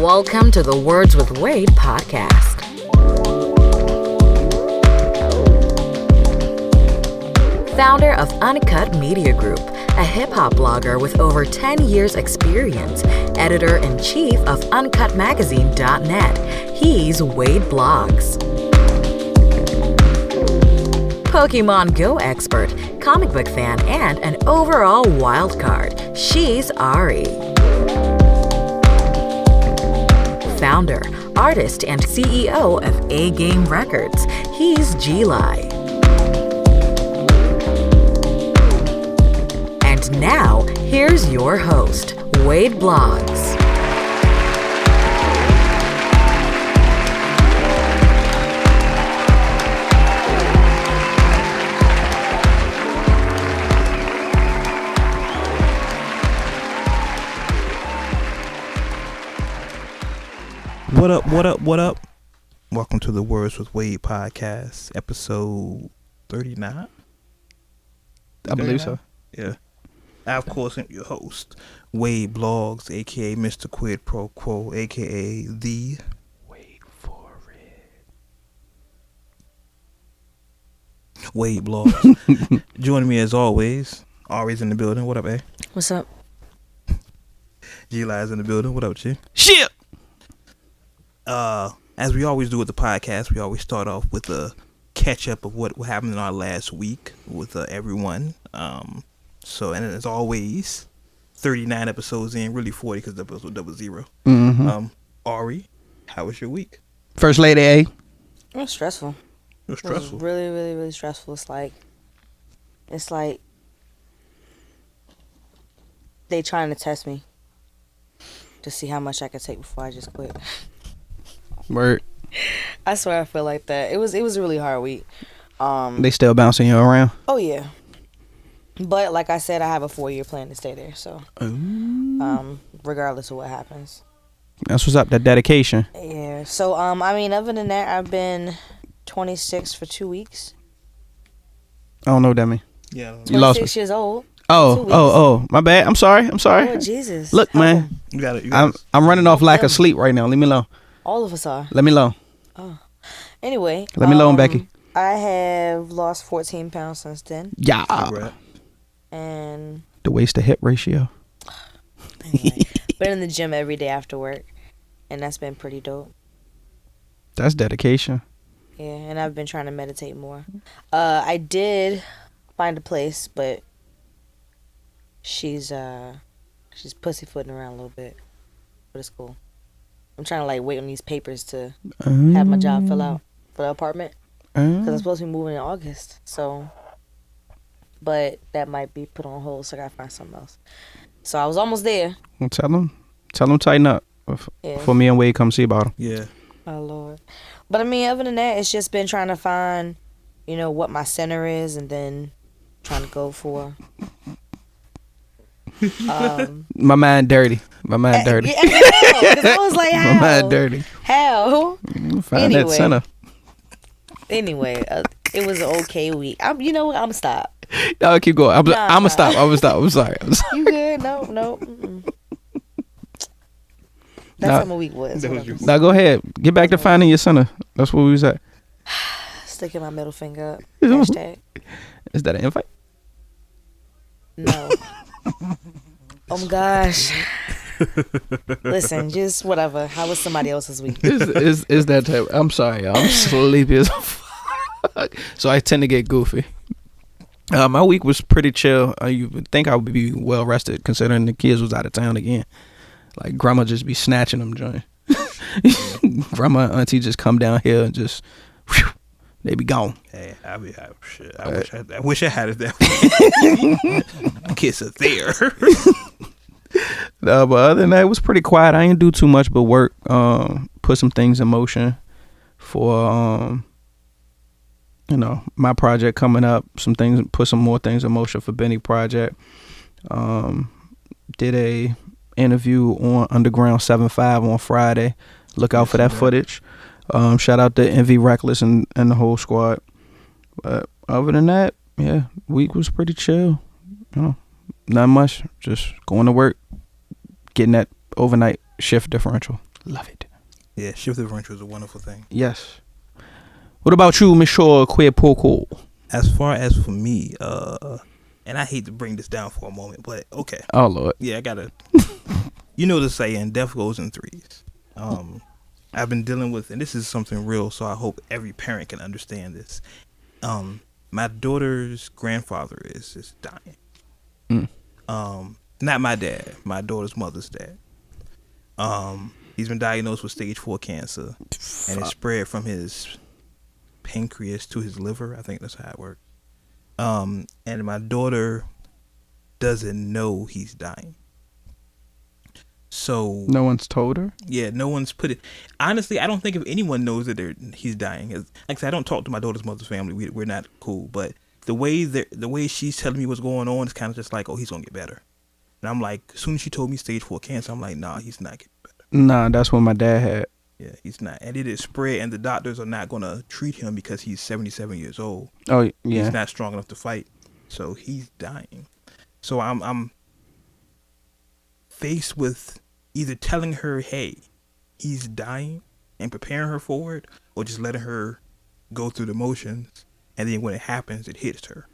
Welcome to the Words with Wade podcast. Founder of Uncut Media Group, a hip-hop blogger with over 10 years experience, editor-in-chief of UncutMagazine.net, he's Wade Blogs. Pokemon Go expert, comic book fan, and an overall wild card, she's Ari. Founder, artist, and CEO of A Game Records, he's G-Lai. And now, here's your host, Wade Blogs. What up? Welcome to the Words with Wade podcast, episode 39. I believe so. Yeah. I, of course, am your host, Wade Blogs, a.k.a. Mr. Quid Pro Quo, a.k.a. The Wait for It. Wade Blogs. Joining me as always, Ari's in the building. What up, A? What's up? G-Li's in the building. What up, G? Shit! As we always do with the podcast, we always start off with a catch-up of what happened in our last week with everyone. And as always, 39 episodes in, really 40 because the episode was 0. Mm-hmm. Ari, how was your week? First Lady A. It was stressful. It was stressful. It was really, really, really stressful. It's like they trying to test me to see how much I could take before I just quit. Word. I swear I feel like that. It was a really hard week. They still bouncing you around? Oh yeah. But like I said, I have a 4-year plan to stay there, so regardless of what happens. That's what's up, that dedication. Yeah. So other than that, I've been 26 for 2 weeks. I don't know what that mean. Yeah. You lost 26 years old. Oh, my bad. I'm sorry. Oh, Jesus. Look, man. You got it. I'm running off lack of sleep right now. Leave me alone. All of us are. Let me alone. Oh. Anyway. Let me alone, Becky. I have lost 14 pounds since then. Yeah. Right. And The waist to hip ratio. anyway, been in the gym every day after work, and that's been pretty dope. That's dedication. Yeah, and I've been trying to meditate more. I did find a place, but she's pussyfooting around a little bit, but it's cool. I'm trying to wait on these papers to have my job fill out for the apartment because I'm supposed to be moving in August. So, but that might be put on hold, so I gotta find something else. So I was almost there. Well, tell them tighten up before me and Wade come see about him. Yeah. Oh Lord. But other than that, it's just been trying to find, what my center is, and then trying to go for. My mind dirty. Yeah, I was like, how? My mind dirty. How? Find that center. Anyway, it was an okay week. You know what? I'm gonna stop. No, keep going. I'm gonna stop. I'm sorry. You good? No. Mm-mm. That's how my week was. Now go ahead. Get back to finding your center. That's where we was at. Sticking my middle finger up. Hashtag. Is that an invite? No. Oh my gosh. Listen, just whatever. How was somebody else's week? Is that type? I'm sorry, y'all. I'm sleepy as fuck. So I tend to get goofy. My week was pretty chill. You would think I would be well rested considering the kids was out of town again. Like grandma just be snatching them joint. Grandma and auntie just come down here and just whew, they be gone. Hey, I wish I had it that way. Kids are there. But other than that, it was pretty quiet. I didn't do too much but work. Put some things in motion for my project coming up. Put some more things in motion for Benny project. Did a interview on Underground 7.5 on Friday. Look out for that footage. Shout out to Envy Reckless and the whole squad. But other than that, yeah, week was pretty chill. Not much. Just going to work, getting that overnight shift differential. Love it. Yeah, shift the differential is a wonderful thing. Yes. What about you, Monsieur Queer Poco? As far as for me, and I hate to bring this down for a moment, but okay. Oh Lord. Yeah, I gotta. You know the saying, death goes in threes. I've been dealing with, and this is something real, so I hope every parent can understand this. My daughter's grandfather is dying. Not my dad, my daughter's mother's dad. He's been diagnosed with stage 4 cancer, and it spread from his pancreas to his liver. I think that's how it works. And my daughter doesn't know he's dying. So No one's told her? yeah, no one's put it. Honestly, I don't think if anyone knows that he's dying. Like I said, I don't talk to my daughter's mother's family. We're not cool. But the way she's telling me what's going on is kind of just like, oh, he's gonna get better. And I'm like, as soon as she told me stage 4 cancer, I'm like, nah, he's not getting better. Nah, that's what my dad had. Yeah, he's not. And it is spread, and the doctors are not gonna treat him because he's 77 years old. Oh yeah. He's not strong enough to fight, so he's dying. So I'm faced with either telling her, hey, he's dying, and preparing her for it, or just letting her go through the motions, and then when it happens, it hits her.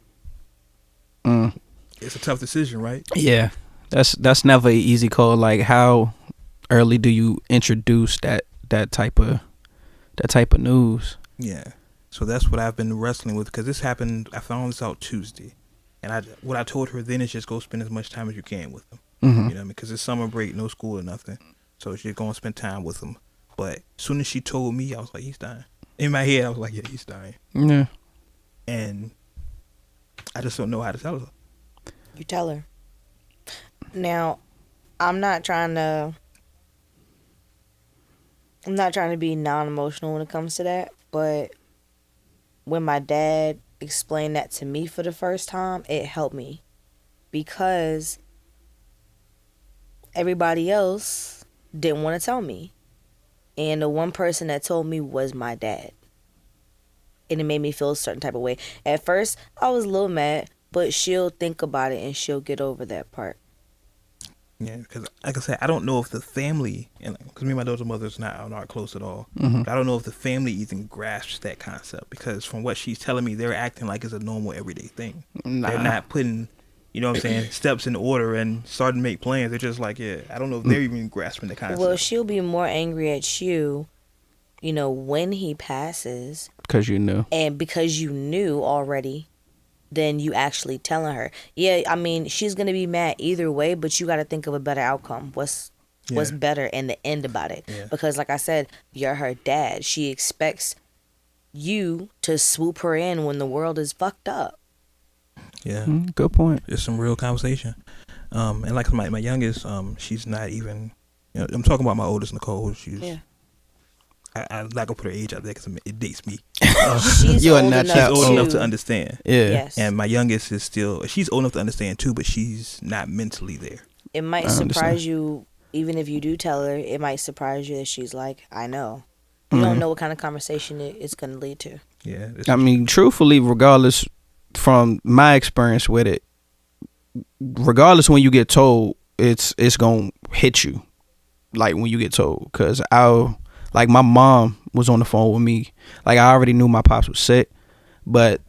It's a tough decision, right? Yeah. That's never an easy call. Like, how early do you introduce that type of news? Yeah. So that's what I've been wrestling with, because this happened, I found this out Tuesday, and what I told her then is just go spend as much time as you can with them. You know what I mean? Because it's summer break, no school or nothing. So she's going to spend time with him. But as soon as she told me, I was like, he's dying. In my head, I was like, yeah, he's dying. Yeah. And I just don't know how to tell her. You tell her. Now, I'm not trying to be non-emotional when it comes to that, but when my dad explained that to me for the first time, it helped me, because everybody else didn't want to tell me, and the one person that told me was my dad, and it made me feel a certain type of way. At first, I was a little mad, but she'll think about it and she'll get over that part. Yeah, because like I said, I don't know if the family, and because me and my daughter's mother's not close at all. But I don't know if the family even grasps that concept, because from what she's telling me, they're acting like it's a normal everyday thing. Nah. They're not putting, you know what I'm saying, steps in order and starting to make plans. They're just like, yeah, I don't know if they're even grasping the concept. Well, she'll be more angry at you, when he passes. Because you knew. And because you knew already, than you actually telling her. Yeah, I mean, she's going to be mad either way, but you got to think of a better outcome. What's better in the end about it? Yeah. Because like I said, you're her dad. She expects you to swoop her in when the world is fucked up. Yeah. Good point. It's some real conversation. And like my youngest, she's not even, I'm talking about my oldest, Nicole. She's, I'm not gonna put her age out there because it dates me. She's You are old not enough that She's old old. enough to understand. Yeah. Yes. And my youngest is still, she's old enough to understand too, but she's not mentally there. It might surprise you, even if you do tell her, it might surprise you that she's like, I know. You don't know what kind of conversation it's going to lead to. Yeah. I mean, truthfully, regardless, from my experience with it, regardless when you get told, it's gonna hit you, like when you get told. Because like my mom was on the phone with me. Like, I already knew my pops was sick, but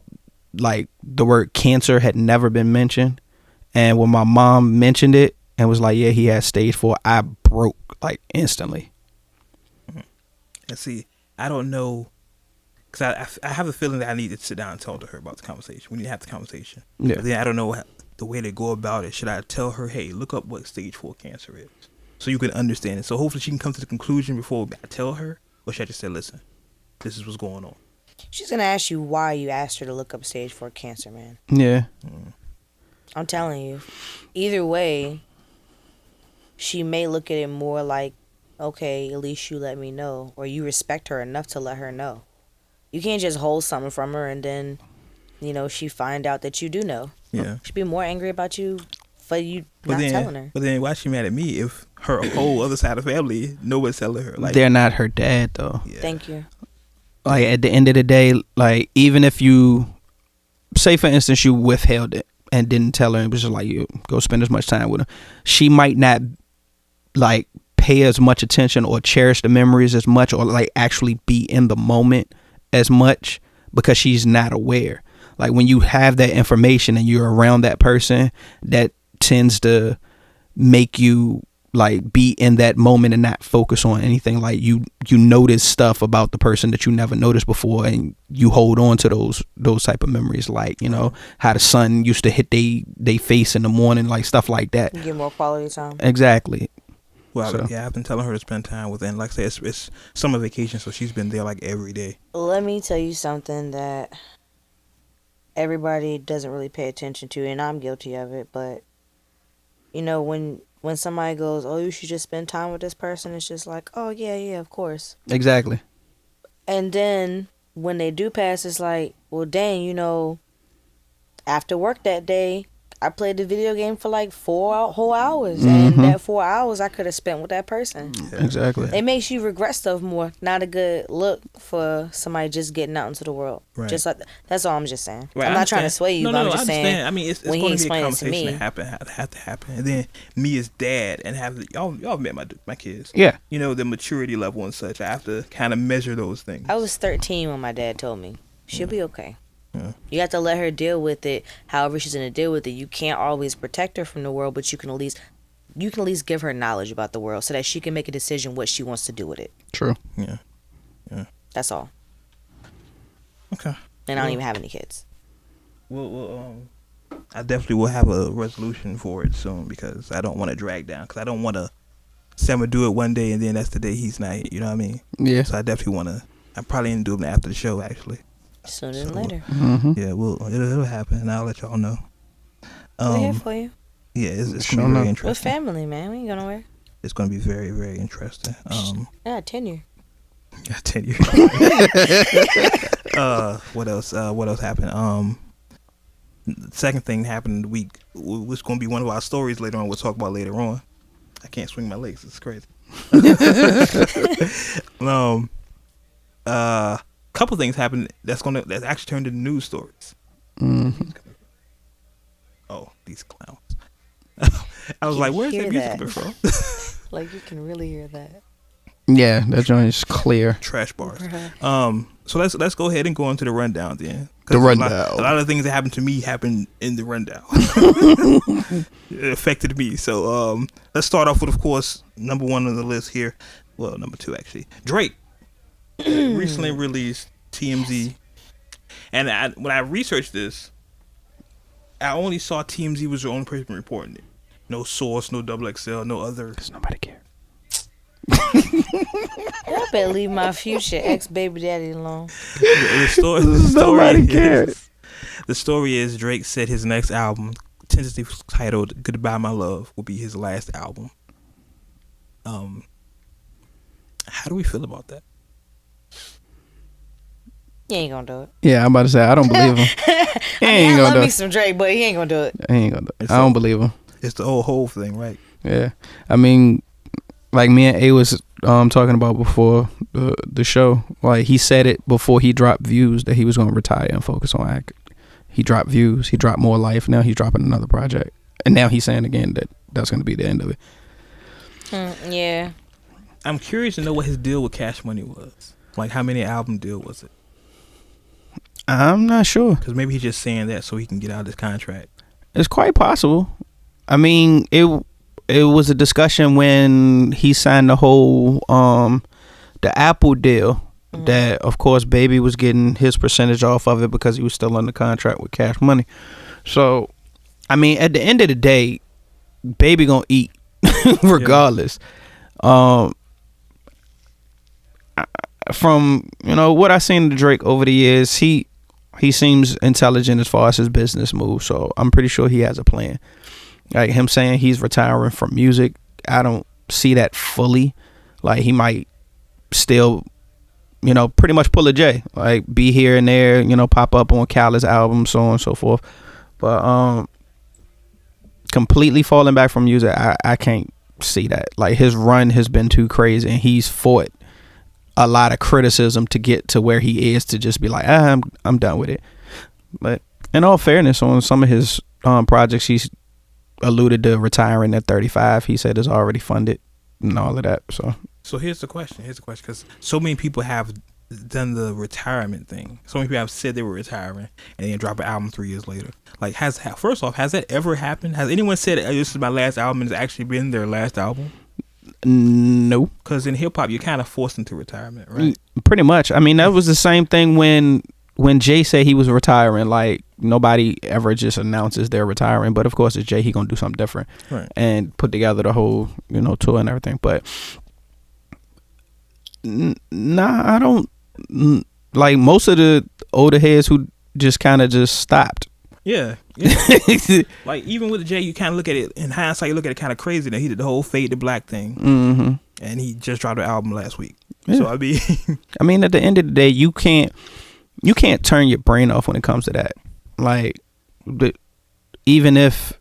like the word cancer had never been mentioned. And when my mom mentioned it and was like, yeah, he had stage 4, I broke like instantly. And see, I don't know, because I have a feeling that I need to sit down and talk to her about the conversation. We need to have the conversation. Yeah. But then I don't know the way to go about it. Should I tell her, hey, look up what stage 4 cancer is, so you can understand it? So hopefully she can come to the conclusion before I tell her, or should I just say, listen, this is what's going on? She's going to ask you why you asked her to look up stage 4 cancer, man. Yeah. I'm telling you. Either way, she may look at it more like, okay, at least you let me know, or you respect her enough to let her know. You can't just hold something from her and then, she find out that you do know. Yeah. She'd be more angry about you for you telling her. But then why is she mad at me if her whole other side of the family know what's telling her? Like, They're not her dad, though. yeah. Thank you. Like, at the end of the day, like, even if you, say for instance, you withheld it and didn't tell her and was just like, you go spend as much time with her, she might not like pay as much attention or cherish the memories as much, or like actually be in the moment as much, because she's not aware. Like when you have that information and you're around that person, that tends to make you like be in that moment and not focus on anything. Like you notice stuff about the person that you never noticed before, and you hold on to those type of memories, like, you know, how the sun used to hit they face in the morning, like stuff like that. You get more quality time. Exactly. Well, So. yeah, I've been telling her to spend time with her, and like I said, it's summer vacation, so she's been there like every day. Let me tell you something that everybody doesn't really pay attention to, and I'm guilty of it, but you know, when somebody goes, oh, you should just spend time with this person, it's just like, oh, yeah, of course. Exactly. And then when they do pass, it's like, well, dang, you know, after work that day, I played the video game for like 4 whole hours. And that 4 hours I could have spent with that person. Yeah. Exactly. It makes you regret stuff more. Not a good look for somebody just getting out into the world. Right. Just like that's all I'm just saying. Right, I'm I not trying to understand. sway you, No, but no, I'm just I understand. saying. I mean, it's when going he to be a explained it to conversation me, that have to happen. And then me as dad and have y'all met my kids. Yeah. You know, the maturity level and such. I have to kind of measure those things. I was 13 when my dad told me she'll be okay. Yeah. You have to let her deal with it. However she's gonna deal with it. You can't always protect her from the world, but you can at least give her knowledge about the world so that she can make a decision what she wants to do with it. True. Yeah. That's all. Okay. And I don't even have any kids. Well, I definitely will have a resolution for it soon, because I don't want to drag down. Because I don't want to say I'm gonna do it one day and then that's the day he's not here. You know what I mean? Yeah. So I definitely want to. I'm probably gonna do it after the show, actually. Sooner than later. Yeah, it'll happen, and I'll let y'all know. We're here for you. Yeah, it's Sure gonna be very enough. We're interesting. family, man. We ain't going nowhere. It's gonna be very, very interesting. Yeah, tenure. Yeah, 10 years. What else? What else happened? The second thing happened in the week, which is gonna be one of our stories later on. We'll talk about later on. I can't swing my legs. It's crazy. Couple things happened that's actually turned into news stories. Oh, these clowns. I was like, where's that music coming from? Like, you can really hear that. Yeah, that joint is clear. Trash bars. Right. So let's go ahead and go into the rundown then. The rundown. A lot of things that happened to me happened in the rundown. It affected me. So let's start off with, of course, number one on the list here. Well, number two actually. Drake recently released TMZ, and when I researched this, I only saw TMZ was the only person reporting it. No Source, no XXL, no other. Because nobody cares. I better leave my future ex-baby daddy alone. The story is Drake said his next album, tentatively titled "Goodbye My Love," will be his last album. How do we feel about that? He ain't gonna do it. Yeah, I'm about to say, I don't believe him. I love me some Drake, but he ain't gonna do it. He ain't gonna do it. I don't believe him. It's the whole thing, right? Yeah. I mean, like me and A was talking about before the show, like he said it before he dropped Views that he was going to retire and focus on acting. He dropped Views, he dropped More Life, now he's dropping another project, and now he's saying again that that's going to be the end of it. Yeah. I'm curious to know what his deal with Cash Money was. Like, how many album deal was it? I'm not sure. Because maybe he's just saying that so he can get out of this contract. It's quite possible. I mean, it was a discussion when he signed the whole the Apple deal, that of course Baby was getting his percentage off of it because he was still under contract with Cash Money. So I mean, at the end of the day, Baby gonna eat regardless. From what I seen to Drake over the years, he seems intelligent as far as his business moves, so I'm pretty sure he has a plan. Like him saying he's retiring from music, I don't see that fully. Like he might still, pretty much pull a J, like be here and there, pop up on Khaled's album, so on and so forth. But completely falling back from music, I can't see that. Like his run has been too crazy, and he's fought a lot of criticism to get to where he is, to just be like, I'm done with it. But in all fairness, on some of his projects, he's alluded to retiring at 35. He said it's already funded. and all of that. So here's the question, because so many people have done the retirement thing. So many people have said they were retiring and then drop an album 3 years later. Like, first off, has that ever happened? Has anyone said this is my last album and it's actually been their last album? No. Because in hip hop, you're kind of forced into retirement, right? Pretty much. I mean, that was the same thing when Jay said he was retiring. Like, nobody ever just announces they're retiring, but of course it's Jay. He gonna do something different, right? And put together the whole tour and everything. But nah, I don't like most of the older heads who just kind of just stopped. Yeah. Like, even with Jay, you kind of look at it in hindsight. You look at it kind of crazy that he did the whole Fade to Black thing, and he just dropped an album last week. Yeah. So I mean, at the end of the day, you can't turn your brain off when it comes to that. Like, even if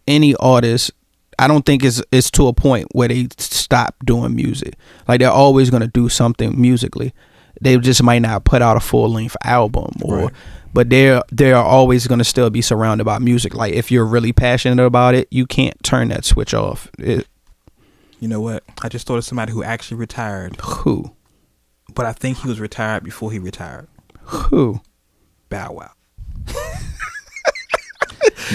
any artist, I don't think it's to a point where they stop doing music. Like, they're always gonna do something musically. They just might not put out a full length album, right. But they're always gonna still be surrounded by music. Like, if you're really passionate about it, you can't turn that switch off. You know what? I just thought of somebody who actually retired. Who? But I think he was retired before he retired. Who? Bow Wow.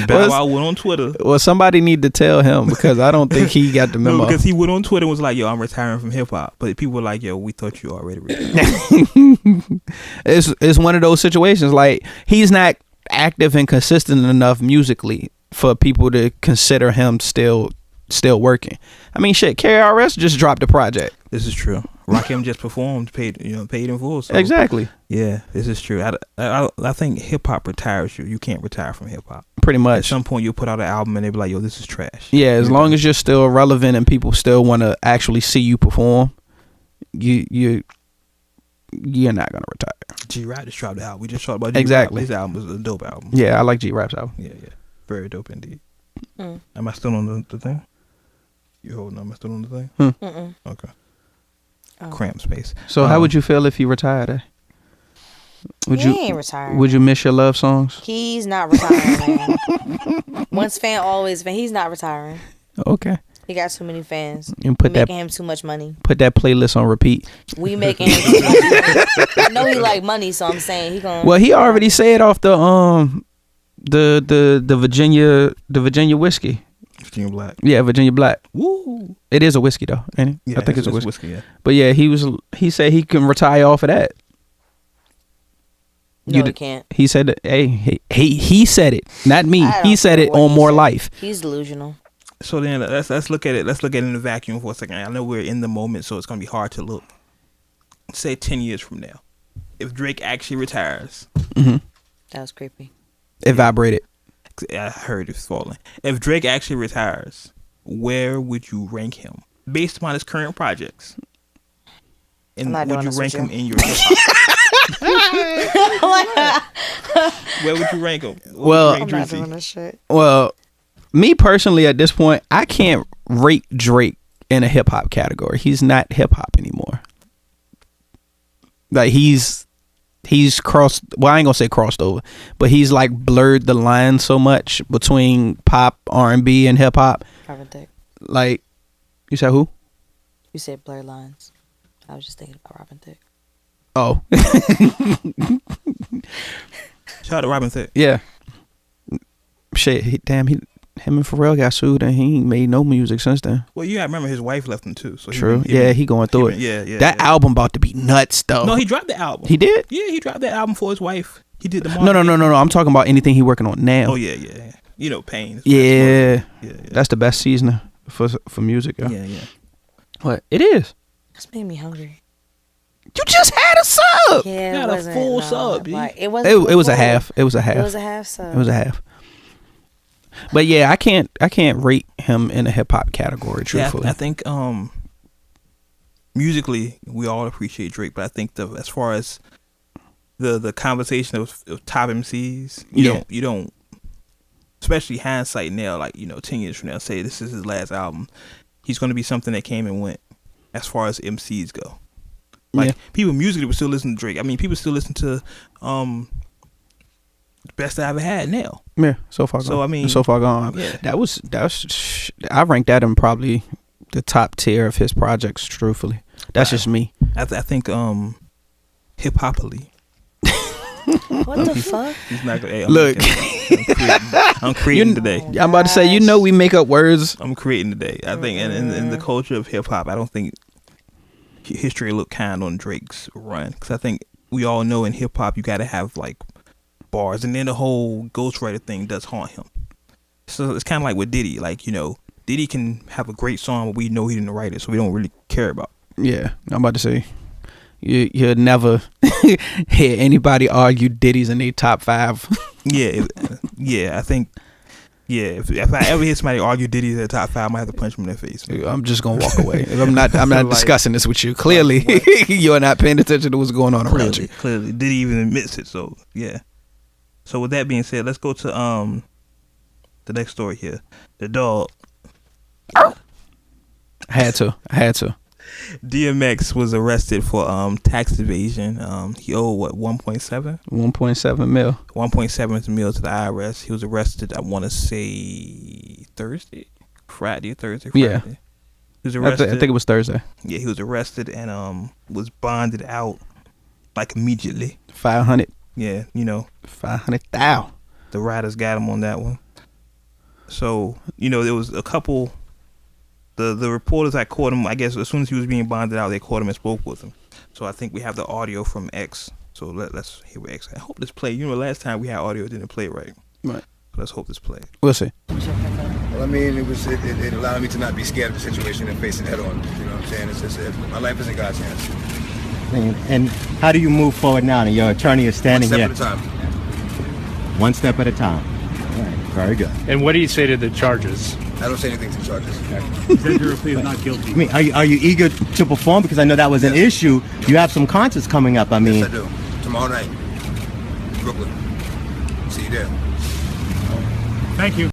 Bow Wow went on Twitter. Well, somebody need to tell him, because I don't think he got the memo. No, because he went on Twitter and was like, yo, I'm retiring from hip hop. But people were like, yo, we thought you already retired. It's one of those situations. Like, he's not active and consistent enough musically for people to consider him still working. I mean, shit, KRS just dropped a project. This is true. Rakim just performed, paid in full. So. Exactly. Yeah, this is true. I think hip hop retires you. You can't retire from hip hop. Pretty much. At some point, you'll put out an album and they'll be like, yo, this is trash. Yeah, as long as you're still relevant and people still want to actually see you perform, you're not gonna retire. G-Rap just dropped the album. We just talked about G-Rap. Exactly. His album was a dope album. Yeah, I like G-Rap's album. Yeah. Very dope indeed. Am I still on the thing? You holding on? Am I still on the thing? Okay. Oh. Cramp space. So how would you feel if he retired? He ain't retiring. Would you miss your love songs? He's not retiring, man. Once fan, always fan. He's not retiring. Okay. He got too many fans. And making him too much money. Put that playlist on repeat. We making him too much money. I know he like money, so I'm saying he gonna. Well, he already said off the Virginia whiskey. Virginia Black. Yeah, Virginia Black. Woo. It is a whiskey though, ain't it? Yeah, I think it's a whiskey. Yeah. But yeah, he said he can retire off of that. No, he can't. He said that. Hey, he said it, not me. He said it on More Life. He's delusional. So then let's look at it. Let's look at it in the vacuum for a second. I know we're in the moment, so it's gonna be hard to look. Say 10 years from now, if Drake actually retires. Mm-hmm. That was creepy. It vibrated. I heard it's falling. If Drake actually retires, where would you rank him based upon his current projects? And would you rank him in your hip hop? Where would you rank him? I'm not doing this shit. Well, me personally, at this point, I can't rate Drake in a hip hop category. He's not hip hop anymore. Like, he's crossed. Well, I ain't gonna say crossed over, but he's like blurred the line so much between pop, R&B, and hip hop. Robin Thicke. Like, you said who? You said blurred lines. I was just thinking about Robin Thicke. Oh. Shout out to Robin Thicke. Yeah. Shit. Him and Pharrell got sued and he ain't made no music since then. Well, you gotta remember his wife left him too. So true. He going through it. Yeah. That album about to be nuts though. No, he dropped the album. He did? Yeah, he dropped that album for his wife. He did the marketing. No. I'm talking about anything he working on now. Oh yeah. You know, Pain. Yeah. That's the best seasoner for music. Yo. Yeah. What? It is. That's made me hungry. You just had a sub. Yeah, it was a full sub. Like, it was a half. It was a half. It was a half sub. It was a half. But yeah, I can't rate him in a hip hop category. Truthfully, yeah, I think musically we all appreciate Drake, but I think as far as the conversation of top MCs, you don't, especially hindsight now, like 10 years from now, say this is his last album, he's going to be something that came and went as far as MCs go. Like people musically would still listen to Drake. I mean, people still listen to Best I Ever Had now. Yeah, So Far Gone. So I mean, So Far Gone. Yeah. That was I ranked that in probably the top tier of his projects. Truthfully, that's just me. I think HipHopily. What the fuck? He's not gonna. Hey, Look, I'm creating today. I'm about to say, you know, we make up words. I'm creating today. I think, in the culture of hip hop, I don't think history look kind on Drake's run, because I think we all know in hip hop you got to have like bars, and then the whole ghostwriter thing does haunt him. So it's kind of like with Diddy, like, you know, Diddy can have a great song, but we know he didn't write it, so we don't really care about it. Yeah, I'm about to say, you'll never hear anybody argue Diddy's in their top 5. I think. Yeah, if I ever hear somebody argue Diddy's in the top 5, I might have to punch him in the face. I'm just gonna walk away. I'm not like, discussing this with you. Clearly, you're not paying attention to what's going on around you. Clearly, Diddy even admits it. So yeah. So with that being said, let's go to the next story here. The dog. I had to. DMX was arrested for tax evasion. He owed what, 1.7? 1.7 mil. 1.7 mil to the IRS. He was arrested, I want to say Friday. Yeah. He was arrested. I think it was Thursday. Yeah, he was arrested and was bonded out like immediately. 500. Yeah, you know. 500,000. The riders got him on that one. So, you know, there was a couple. The reporters that caught him, I guess as soon as he was being bonded out, they caught him and spoke with him. So I think we have the audio from X. So let's hear what X. I hope this play. You know, last time we had audio, it didn't play right. Right. So let's hope this plays. We'll see. Well, I mean, it allowed me to not be scared of the situation and face it head on. You know what I'm saying? It's just my life is in God's hands. And how do you move forward now? And your attorney is standing here. One step at a time. One step at a time. All right. Very good. And what do you say to the charges? I don't say anything to the charges. He said your plea is not guilty. I mean, are you eager to perform? Because I know that was an issue. You have some concerts coming up. I mean, Yes, I do. Tomorrow night, Brooklyn. See you there. Thank you.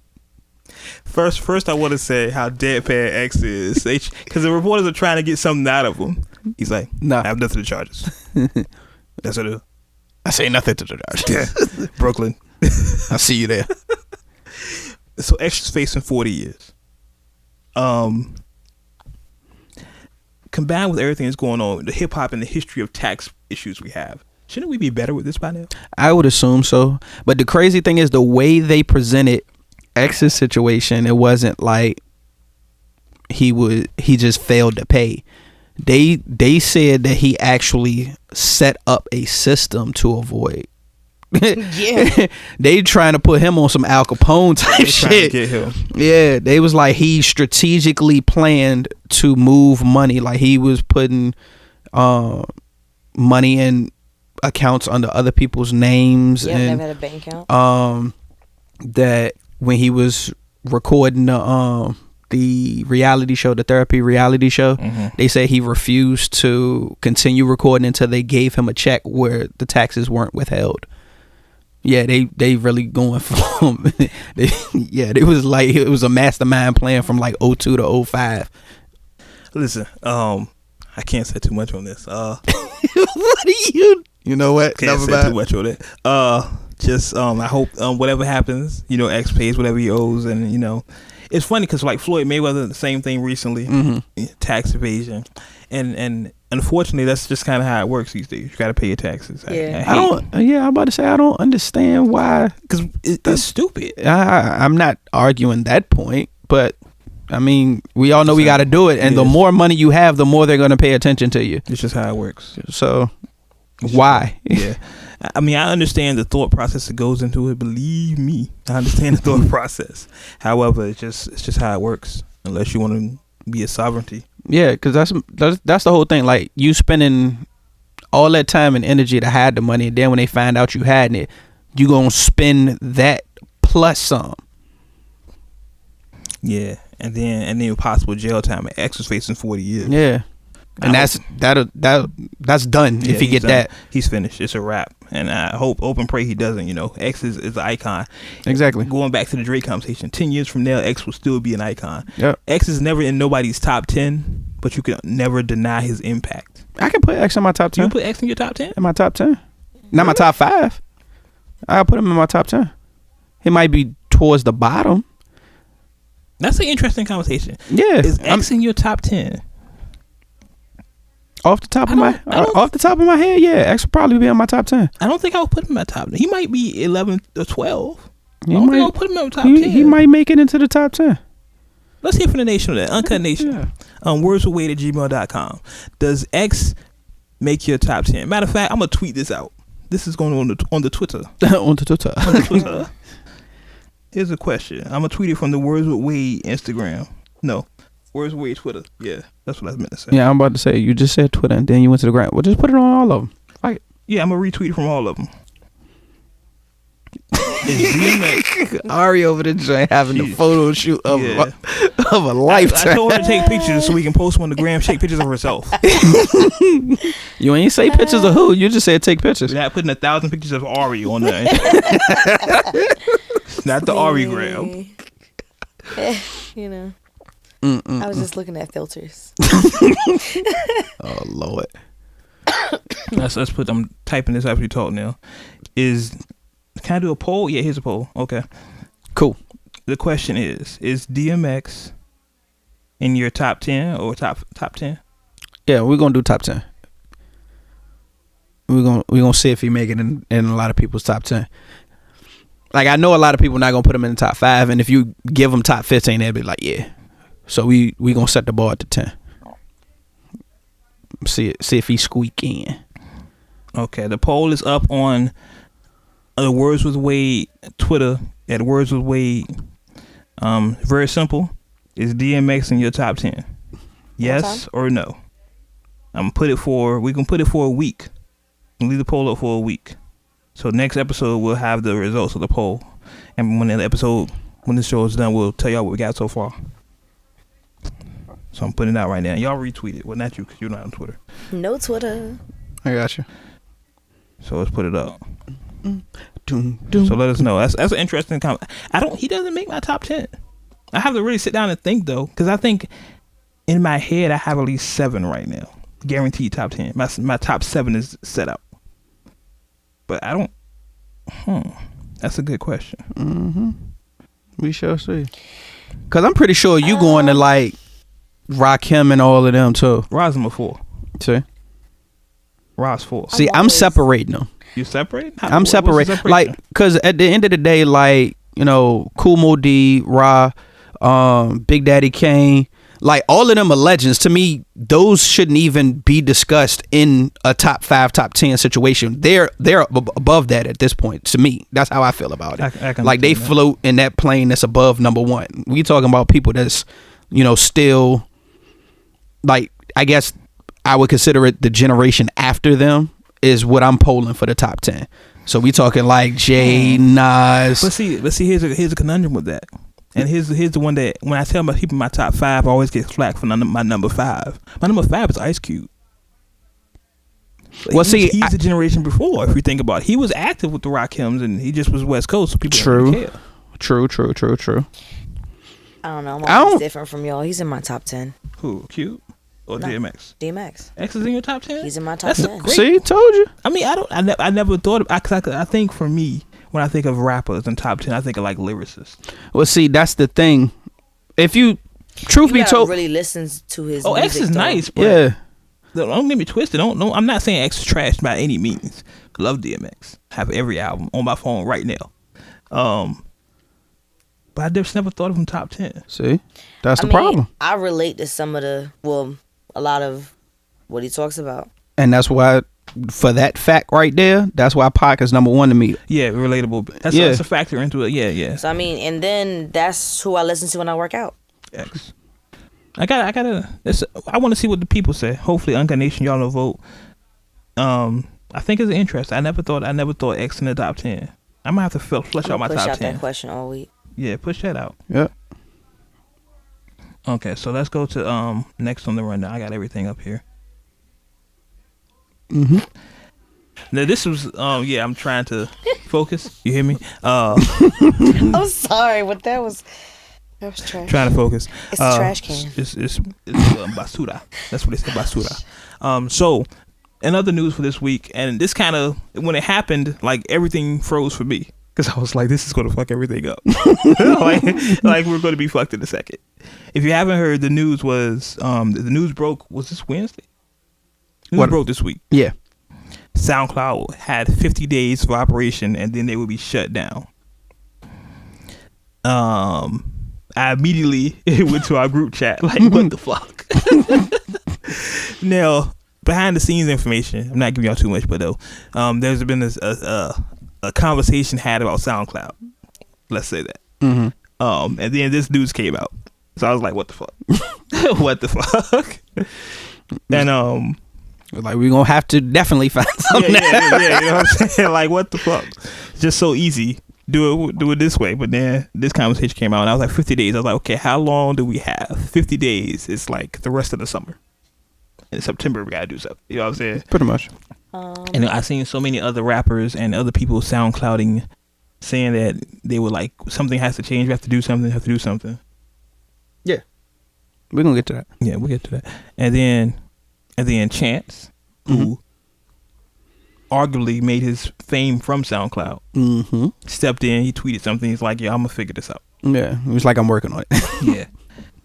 First, I want to say how deadpan X is, because the reporters are trying to get something out of him. He's like, Nah. I have nothing to charges. That's what I do. I say nothing to the charges. Yeah. Brooklyn. I'll see you there. So X is facing 40 years. Combined with everything that's going on, the hip hop and the history of tax issues we have, shouldn't we be better with this by now? I would assume so. But the crazy thing is the way they presented X's situation, it wasn't like he just failed to pay. They said that he actually set up a system to avoid. Yeah. They trying to put him on some Al Capone type shit. Get him. Yeah, they was like he strategically planned to move money. Like he was putting money in accounts under other people's names. Yeah, and never had a bank account. that when he was recording the reality show, the therapy reality show, they said he refused to continue recording until they gave him a check where the taxes weren't withheld. Yeah, they really going for him. They was like, it was a mastermind plan from like 02 to 05. Listen, I can't say too much on this. What are you know what? Can't say too much on it. I hope whatever happens, you know, X pays whatever he owes, and you know, it's funny because like Floyd Mayweather, the same thing recently, tax evasion, and unfortunately, that's just kind of how it works these days. You got to pay your taxes. Yeah. I'm about to say I don't understand why, because it's stupid. I'm not arguing that point, but I mean, we all know we got to do it, and the more money you have, the more they're going to pay attention to you. It's just how it works. So why? Yeah. I mean, I understand the thought process that goes into it. Believe me, I understand the thought process. However, it's just how it works. Unless you want to be a sovereignty. Yeah, because that's the whole thing. Like you spending all that time and energy to hide the money, and then when they find out you hiding it, you gonna spend that plus some. Yeah, and then possible jail time. X was facing 40 years. Yeah. And that's done if he get done. that. He's finished. It's a wrap. And I hope and pray he doesn't. You know, X is an icon. Exactly. Going back to the Drake conversation, 10 years from now, X will still be an icon. Yep. X is never in nobody's top 10, but you can never deny his impact. I can put X in my top 10. You put X in your top 10? In my top 10. Not my top 5. I'll put him in my top 10. He might be towards the bottom. That's an interesting conversation. Yeah, Is X in your top 10? Off the top of my head, yeah, X would probably be on my top 10. I don't think I would put him in my top 10. He might be 11 or 12. I He don't think I might would put him in my top 10. he might make it into the top 10. Let's hear from the nation with that. Uncut Nation. Yeah. WordsWithWade@gmail.com. Does X make your top 10? Matter of fact, I'm gonna tweet this out. This is going on the Twitter. On the Twitter. On the Twitter. Here's a question. I'm gonna tweet it from the Words with Wade Instagram. No, Words with Wade Twitter. Yeah, that's what I was meant to say. Yeah, I'm about to say, you just said Twitter and then you went to the ground. Well, just put it on all of them. Like, yeah, I'm gonna retweet it from all of them. Is DMX Ari over the joint having the photo shoot of a lifetime. I told her to take pictures so we can post them on the gram. Take pictures of herself. You ain't say pictures of who. You just said take pictures. We're not putting 1,000 pictures of Ari on there. Not the Ari gram. You know. I was just looking at filters. Oh Lord. Let's put. I'm typing this after you talk now. Can I do a poll? Yeah, here's a poll. Okay. Cool. The question is DMX in your top 10 or top 10? Yeah, we're gonna do top 10. We're gonna see if he make it in a lot of people's top 10. Like, I know a lot of people not gonna put him in the top 5, and if you give him top 15, they'll be like, yeah. So we gonna set the bar at the 10. See if he squeak in. Okay, the poll is up on the Words with Wade Twitter at Words with Wade. Very simple. Is DMX in your top 10? Yes or no? We can put it for a week. We'll leave the poll up for a week. So next episode we'll have the results of the poll. And when the show is done, we'll tell y'all what we got so far. So I'm putting it out right now. Y'all retweet it. Well, not you, because you're not on Twitter. No Twitter. I got you. So let's put it up. So let us know. That's an interesting comment. He doesn't make my top 10. I have to really sit down and think, though, because I think in my head I have at least 7 right now, guaranteed top 10. My top 7 is set up, but I don't. That's a good question. We shall see. Cause I'm pretty sure you going to like Rakim and all of them too. Roz number 4. See, Roz 4. See, I'm separating them. You separate? I'm separating. Like, cause at the end of the day, like, you know, Kool Moe D, Ra, Big Daddy Kane, like, all of them are legends. To me, those shouldn't even be discussed in a top 5, top 10 situation. They're above that at this point. To me, that's how I feel about it. I can like, they float in that plane that's above number 1. We talking about people that's, you know, still, like, I guess I would consider it the generation after them is what I'm polling for the top 10. So we talking like Jay, Nas. But see, here's a conundrum with that. And here's the one that when I tell my people my top 5, I always get flack for my number 5. My number 5 is Ice Cube. Well, he's the generation before. If you think about it, he was active with the Rakims, and he just was West Coast, so people didn't really care. True. I don't know. I'm always different from y'all. He's in my top 10. Who? Cube or No, DMX? DMX. X is in your top 10. He's in my top 10. See, told you. I mean, I never thought of. I think for me, when I think of rappers in top 10, I think of like lyricists. Well, see, that's the thing. If you, be told, really listens to his. Oh, music, X is though. nice, but yeah. Don't get me twisted. No, I'm not saying X is trash by any means. Love DMX. Have every album on my phone right now. But I just never thought of him top 10. See, that's the problem. I relate to some of a lot of what he talks about. And that's why, for that fact right there, that's why Pac is number 1 to me. Yeah, relatable. That's a factor into it. Yeah. So I mean, and then that's who I listen to when I work out. X. I want to see what the people say. Hopefully, Uncut Nation, y'all will vote. I think it's interesting. I never thought X in the top 10. I might have to flesh out my top 10. Push out that question all week. Yeah, push that out. Yeah. Okay, so let's go to next on the rundown. I got everything up here. Now this was I'm trying to focus. You hear me? I'm sorry, but that was trash. Trying to focus. It's a trash can. It's basura. That's what they say, basura. So, in other news for this week, and this kind of, when it happened, like everything froze for me. because I was like, this is going to fuck everything up. like we're going to be fucked in a second. If you haven't heard, the news was the news broke. Was this Wednesday? News broke this week. Yeah. SoundCloud had 50 days of operation, and then they would be shut down. I immediately went to our group chat, like, what the fuck? Now, behind the scenes information, I'm not giving y'all too much, but though, there's been a conversation had about SoundCloud. Let's say that. Mm-hmm. And then this news came out. So I was like, what the fuck? What the fuck? And like, we're gonna have to definitely find something. Yeah, you know what I'm saying? Like, what the fuck? It's just so easy. Do it this way. But then this conversation came out, and I was like, 50 days. I was like, okay, how long do we have? 50 days is like the rest of the summer. In September, we gotta do something. You know what I'm saying? Pretty much. And I've seen so many other rappers and other people SoundClouding, saying that they were like, something has to change. We have to do something. Yeah. We're gonna get to that. Yeah, we'll get to that. And then Chance, who arguably made his fame from SoundCloud, stepped in. He tweeted something. He's like, "Yeah, I'm gonna figure this out." Yeah, he was like, "I'm working on it." Yeah,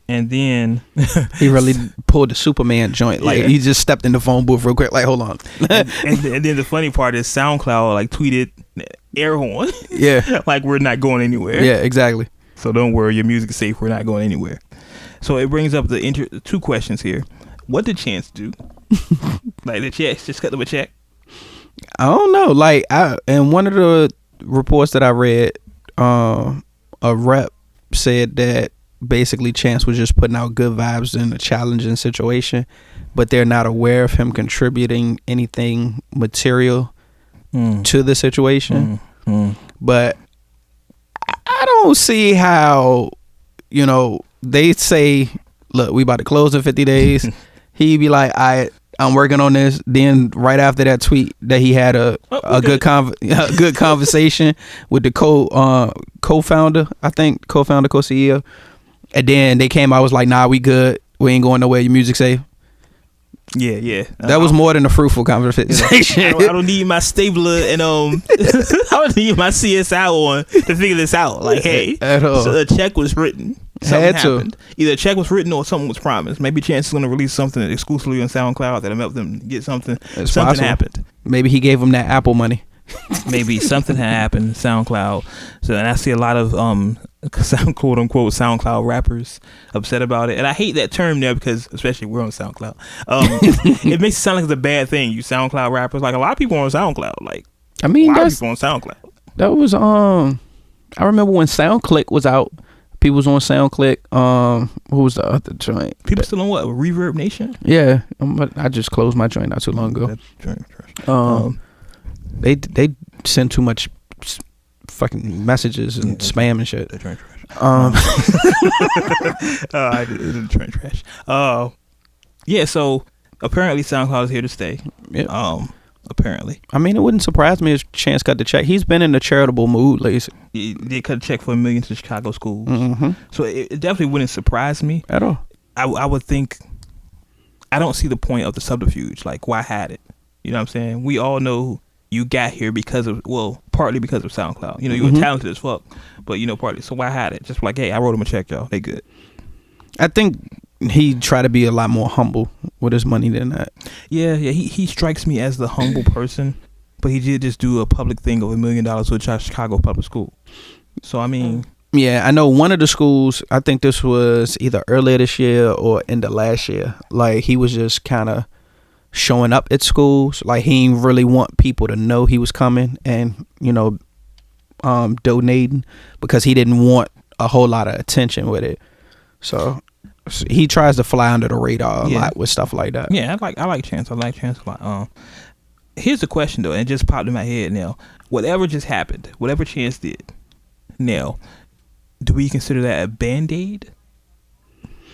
and then he really pulled the Superman joint. Like, he just stepped in the phone booth real quick. Like, hold on. and then the funny part is SoundCloud like tweeted air horn. Yeah, like, we're not going anywhere. Yeah, exactly. So don't worry, your music is safe. We're not going anywhere. So it brings up the two questions here. What did Chance do? Like, the Chance just cut them a check? I don't know. Like, in one of the reports that I read, a rep said that basically Chance was just putting out good vibes in a challenging situation, but they're not aware of him contributing anything material to the situation. But I don't see how, you know, they say, look, we about to close in 50 days. He'd be like, I'm working on this. Then right after that tweet that he had a good conversation with the co-founder, co-CEO, and then they came out, was like, nah, we good, we ain't going nowhere, your music safe. Yeah. That was more than a fruitful conversation. I don't need my stapler and I don't need my CSI on to figure this out. Like, hey, so a check was written. Something happened. Either a check was written or something was promised. Maybe Chance is going to release something exclusively on SoundCloud that'll help them get something. Something happened. Maybe he gave him that Apple money. Maybe something had happened. SoundCloud. So, and I see a lot of quote unquote SoundCloud rappers upset about it, and I hate that term there because, especially we're on SoundCloud, it makes it sound like it's a bad thing. You SoundCloud rappers, like, a lot of people on SoundCloud. Like, I mean, a lot of people on SoundCloud. That was I remember when SoundClick was out. People was on SoundClick. Who was the other joint? People still on what? Reverb Nation? Yeah, I just closed my joint not too long ago. They send too much fucking messages and spam and shit. They're trash. I did train trash. Yeah. So apparently SoundCloud is here to stay. Yeah. Apparently. I mean, it wouldn't surprise me if Chance cut the check. He's been in a charitable mood lately. They cut a check for $1 million to Chicago schools. So it definitely wouldn't surprise me at all. I would think. I don't see the point of the subterfuge. Like, why hide it? You know what I'm saying? We all know you got here partly because of SoundCloud. You know, you were talented as fuck, but, you know, partly. So why hide it? Just like, hey, I wrote him a check, y'all. They good. I think he tried to be a lot more humble with his money than that. Yeah. He strikes me as the humble person, but he did just do a public thing of $1 million to a Chicago public school. So, I mean. Yeah, I know one of the schools, I think this was either earlier this year or in the last year, like, he was just kind of showing up at schools. Like, he didn't really want people to know he was coming and, you know, donating, because he didn't want a whole lot of attention with it. So he tries to fly under the radar a lot with stuff like that. Yeah, I like Chance. I like Chance a lot. Here's the question though, and it just popped in my head now. Whatever just happened, whatever Chance did, now, do we consider that a Band-Aid?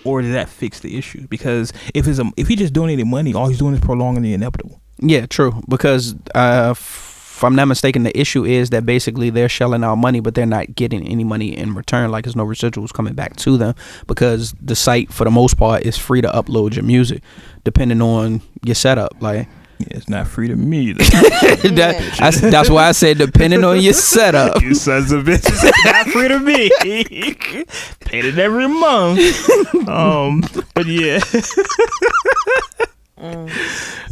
Or did that fix the issue? Because if he just donated money, all he's doing is prolonging the inevitable. Yeah, true. Because if I'm not mistaken, the issue is that basically they're shelling out money, but they're not getting any money in return. Like, there's no residuals coming back to them, because the site, for the most part, is free to upload your music, depending on your setup. Like, It's not free to me. That's why I said depending on your setup. You sons of bitches, it's not free to me. Paid it every month. But yeah.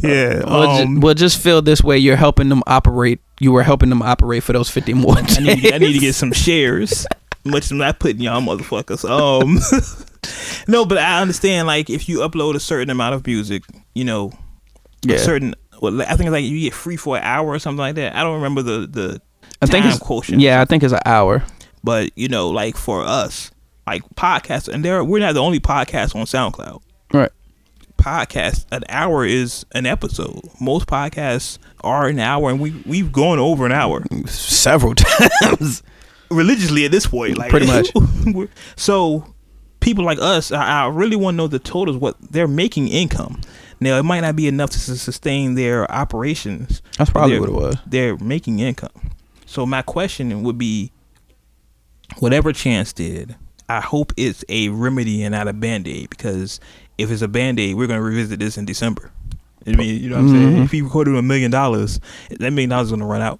Yeah. Well, just feel this way. You're helping them operate. You were helping them operate for those 50 more days. I need to get some shares. Much as I'm putting y'all motherfuckers. No, but I understand. Like, if you upload a certain amount of music, you know, a certain. Well, I think it's like you get free for an hour or something like that. I don't remember the time quotient. Yeah, I think it's an hour. But you know, like for us, like podcasts, and we're not the only podcast on SoundCloud. Right. Podcast, an hour is an episode. Most podcasts are an hour, and we've gone over an hour several times religiously at this point, like pretty much. So people like us, I really want to know the totals, what they're making income. Now it might not be enough to sustain their operations. That's probably what it was. They're making income. So my question would be, whatever Chance did, I hope it's a remedy and not a band-aid, because if it's a band-aid, we're going to revisit this in December. I mean, you know what I'm saying? If he recorded $1 million, that $1 million is going to run out.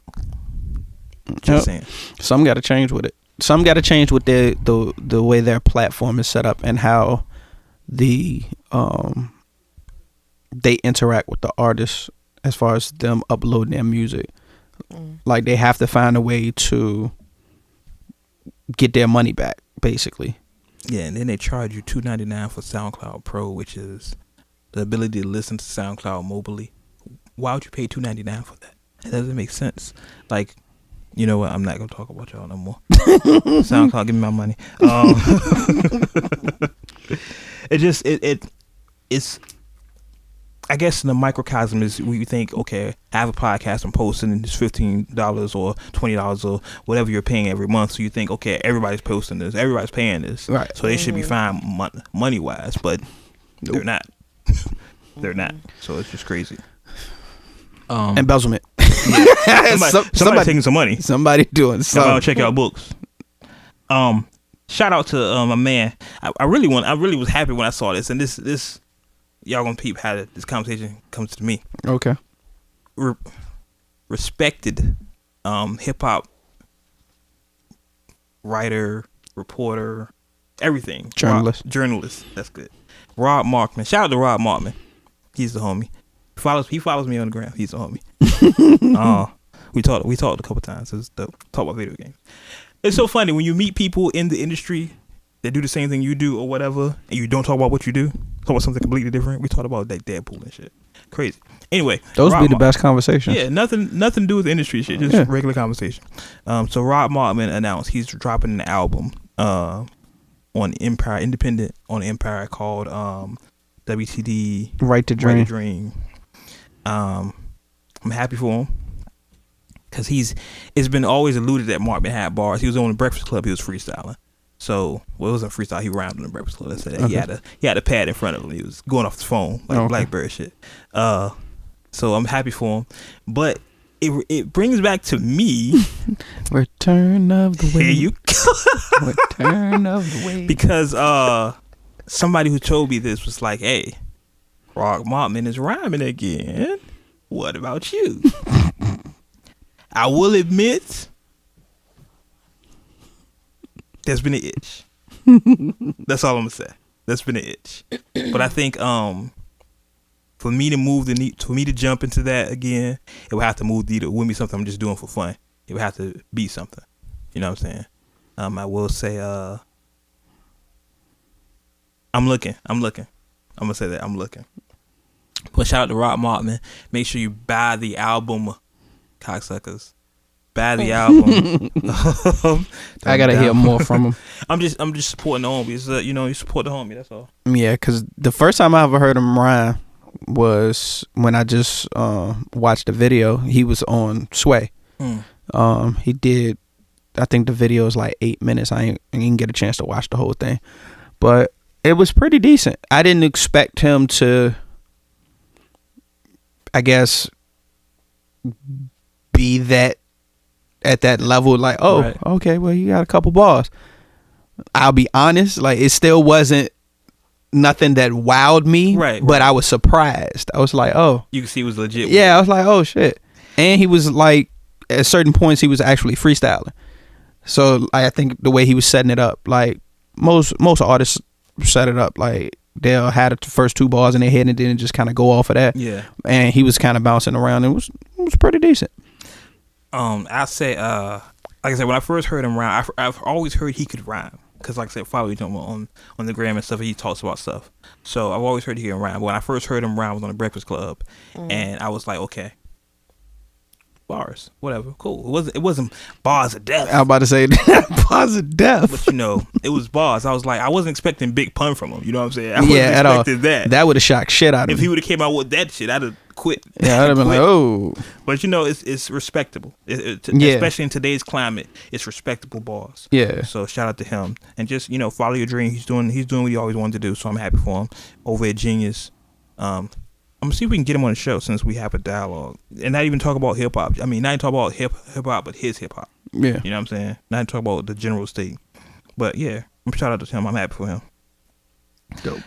Just saying. Some got to change with it. Some got to change with the way their platform is set up and how they interact with the artists as far as them uploading their music. Like, they have to find a way to get their money back, basically. Yeah, and then they charge you $2.99 for SoundCloud Pro, which is the ability to listen to SoundCloud mobilely. Why would you pay $2.99 for that? It doesn't make sense. Like, you know what? I'm not gonna talk about y'all no more. SoundCloud, give me my money. It's. I guess in the microcosm is we think, okay, I have a podcast I'm posting and it's $15 or $20 or whatever you're paying every month. So you think, okay, everybody's posting this, everybody's paying this, right? So they should be fine money wise, but they're not. They're not. So it's just crazy. Embezzlement. Yeah. Somebody taking some money. Somebody doing something. I'll check out books. Shout out to my man. I really was happy when I saw this, and this. Y'all gonna peep how this conversation comes to me. Okay. Respected hip-hop writer, reporter, everything. Journalist. That's good. Rob Markman. Shout out to Rob Markman. He's the homie. He follows me on the gram. He's the homie. We talked a couple times. It was dope. Talk about video games. It's so funny when you meet people in the industry that do the same thing you do or whatever, and you don't talk about what you do. Talk about something completely different. We talked about like Deadpool and shit. Crazy. Anyway, those be the best conversations. Yeah, nothing to do with industry shit. Just regular conversation. So Rob Markman announced he's dropping an album on Empire, independent on Empire, called WTD Right to Dream. I'm happy for him because it's been always alluded that Markman had bars. He was on the Breakfast Club. He was freestyling. So, it wasn't freestyle. He rhymed on the Breakfast Club. That's it. He had a pad in front of him. He was going off his phone like Blackberry shit. So I'm happy for him, but it brings back to me Return of the Wade. Here you go. Return of the Wade. Because somebody who told me this was like, "Hey, Rock Markman is rhyming again. What about you?" I will admit, there's been an itch. That's all I'm gonna say. There's been an itch. But I think for me to jump into that again, it would have to wouldn't be something I'm just doing for fun. It would have to be something. You know what I'm saying? I will say I'm looking. I'm gonna say that I'm looking. But shout out to Rob Markman. Make sure you buy the album, cocksuckers. Buy the album. I gotta hear more from him. I'm just supporting the homies. You support the homie. That's all. Yeah, because the first time I ever heard him rhyme was when I just watched the video. He was on Sway. He did. I think the video is like 8 minutes. I didn't get a chance to watch the whole thing, but it was pretty decent. I didn't expect him to, I guess, be that at that level. Like, oh, right. Okay, well, you got a couple bars. I'll be honest, like, it still wasn't nothing that wowed me, but I was surprised. I was like, oh, you can see it was legit. Yeah, I was like, oh shit. And he was like, at certain points, he was actually freestyling. So I think the way he was setting it up, like most artists set it up, like they'll have the first 2 bars in their head and then just kind of go off of that. Yeah. And he was kind of bouncing around. And it was pretty decent. I say, like I said, when I first heard him rhyme, I've always heard he could rhyme. Because, like I said, follow you on the gram and stuff, he talks about stuff. So I've always heard he can rhyme. But when I first heard him rhyme, I was on the Breakfast Club, and I was like, okay, bars, whatever, cool. It wasn't bars of death. I was about to say bars of death, but it was bars. I was like, I wasn't expecting big pun from him. You know what I'm saying? I wasn't expecting that. That would have shocked shit out of me. If he would have came out with that shit, I'd have quit. Yeah, I'd have been like, oh. But it's respectable. Especially in today's climate, it's respectable bars. Yeah. So shout out to him, and just follow your dream. He's doing what he always wanted to do. So I'm happy for him over at Genius. I'm gonna see if we can get him on the show since we have a dialogue, and not even talk about hip hop. I mean, not even talk about hip hop, but his hip hop. Yeah. You know what I'm saying? Not even talk about the general state. But yeah, shout out to him. I'm happy for him. Dope.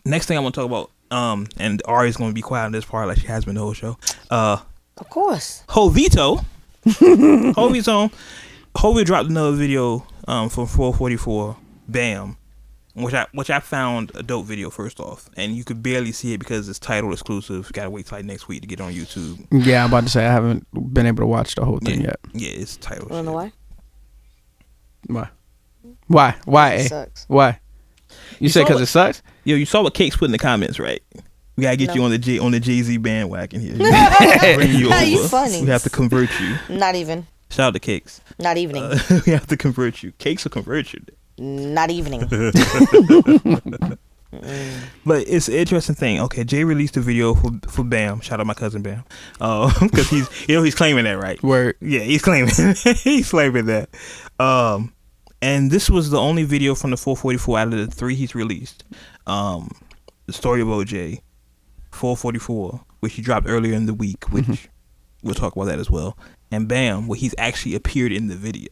Next thing I want to talk about. And Ari's gonna be quiet on this part like she has been the whole show. Of course. Hovito dropped another video from 444 Bam, which I found a dope video first off, and you could barely see it because it's title exclusive. Gotta wait till like next week to get on YouTube. Yeah, I'm about to say I haven't been able to watch the whole thing yet. Yeah, it's title. You know why? Why? It sucks. Why? You say because it sucks? Yo, you saw what Cakes put in the comments, right? We gotta get you on the Jay-Z bandwagon here. Bring you over. You funny. We have to convert you. Not even. Shout out to Cakes. Not evening. We have to convert you. Cakes will convert you. Not evening. But it's an interesting thing. Okay, Jay released a video for Bam. Shout out my cousin Bam. Because he's claiming that, right? Word. Yeah, he's claiming that. And this was the only video from the 444 out of the 3 he's released. The Story of OJ, 444, which he dropped earlier in the week, which we'll talk about that as well. And Bam, where he's actually appeared in the video.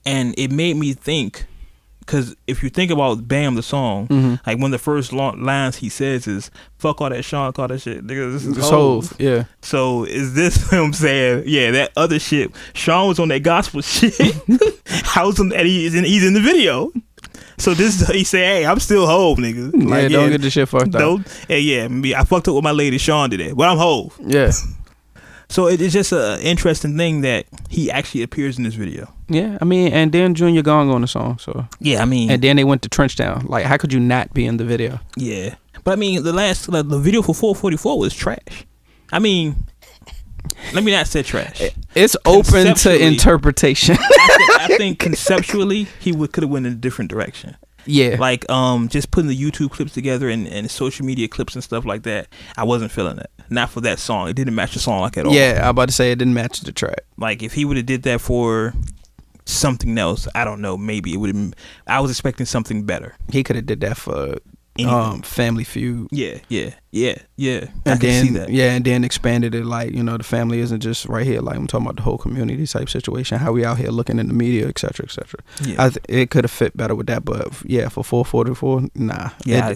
And it made me think, because if you think about Bam, the song, like one of the first lines he says is, fuck all that Sean, call that shit. Nigga, this is Hov. Yeah. So is this him saying, yeah, that other shit, Sean was on that gospel shit. And he's in the video. So this he say, hey, I'm still Hov, nigga. Like, don't get the shit fucked up. Hey, I fucked up with my lady Sean today, but I'm Hov. Yeah. So it's just an interesting thing that he actually appears in this video. Yeah, I mean, and then Junior Gong on the song, so. Yeah, I mean. And then they went to Trenchtown. Like, how could you not be in the video? Yeah. But I mean, the video for 444 was trash. I mean, let me not say trash. It's open to interpretation. I think conceptually, he could have went in a different direction. Yeah. Like, just putting the YouTube clips together and social media clips and stuff like that, I wasn't feeling it. Not for that song. It didn't match the song like at all. Yeah, I'm about to say it didn't match the track. Like, if he would have did that for something else, I don't know, maybe it would have. I was expecting something better. He could have did that for Family Feud. Yeah. And I can see that. Yeah, and then expanded it like, the family isn't just right here. Like, I'm talking about the whole community type situation, how we out here looking in the media, et cetera, et cetera. Yeah. It could have fit better with that, but yeah, for 444, nah. Yeah,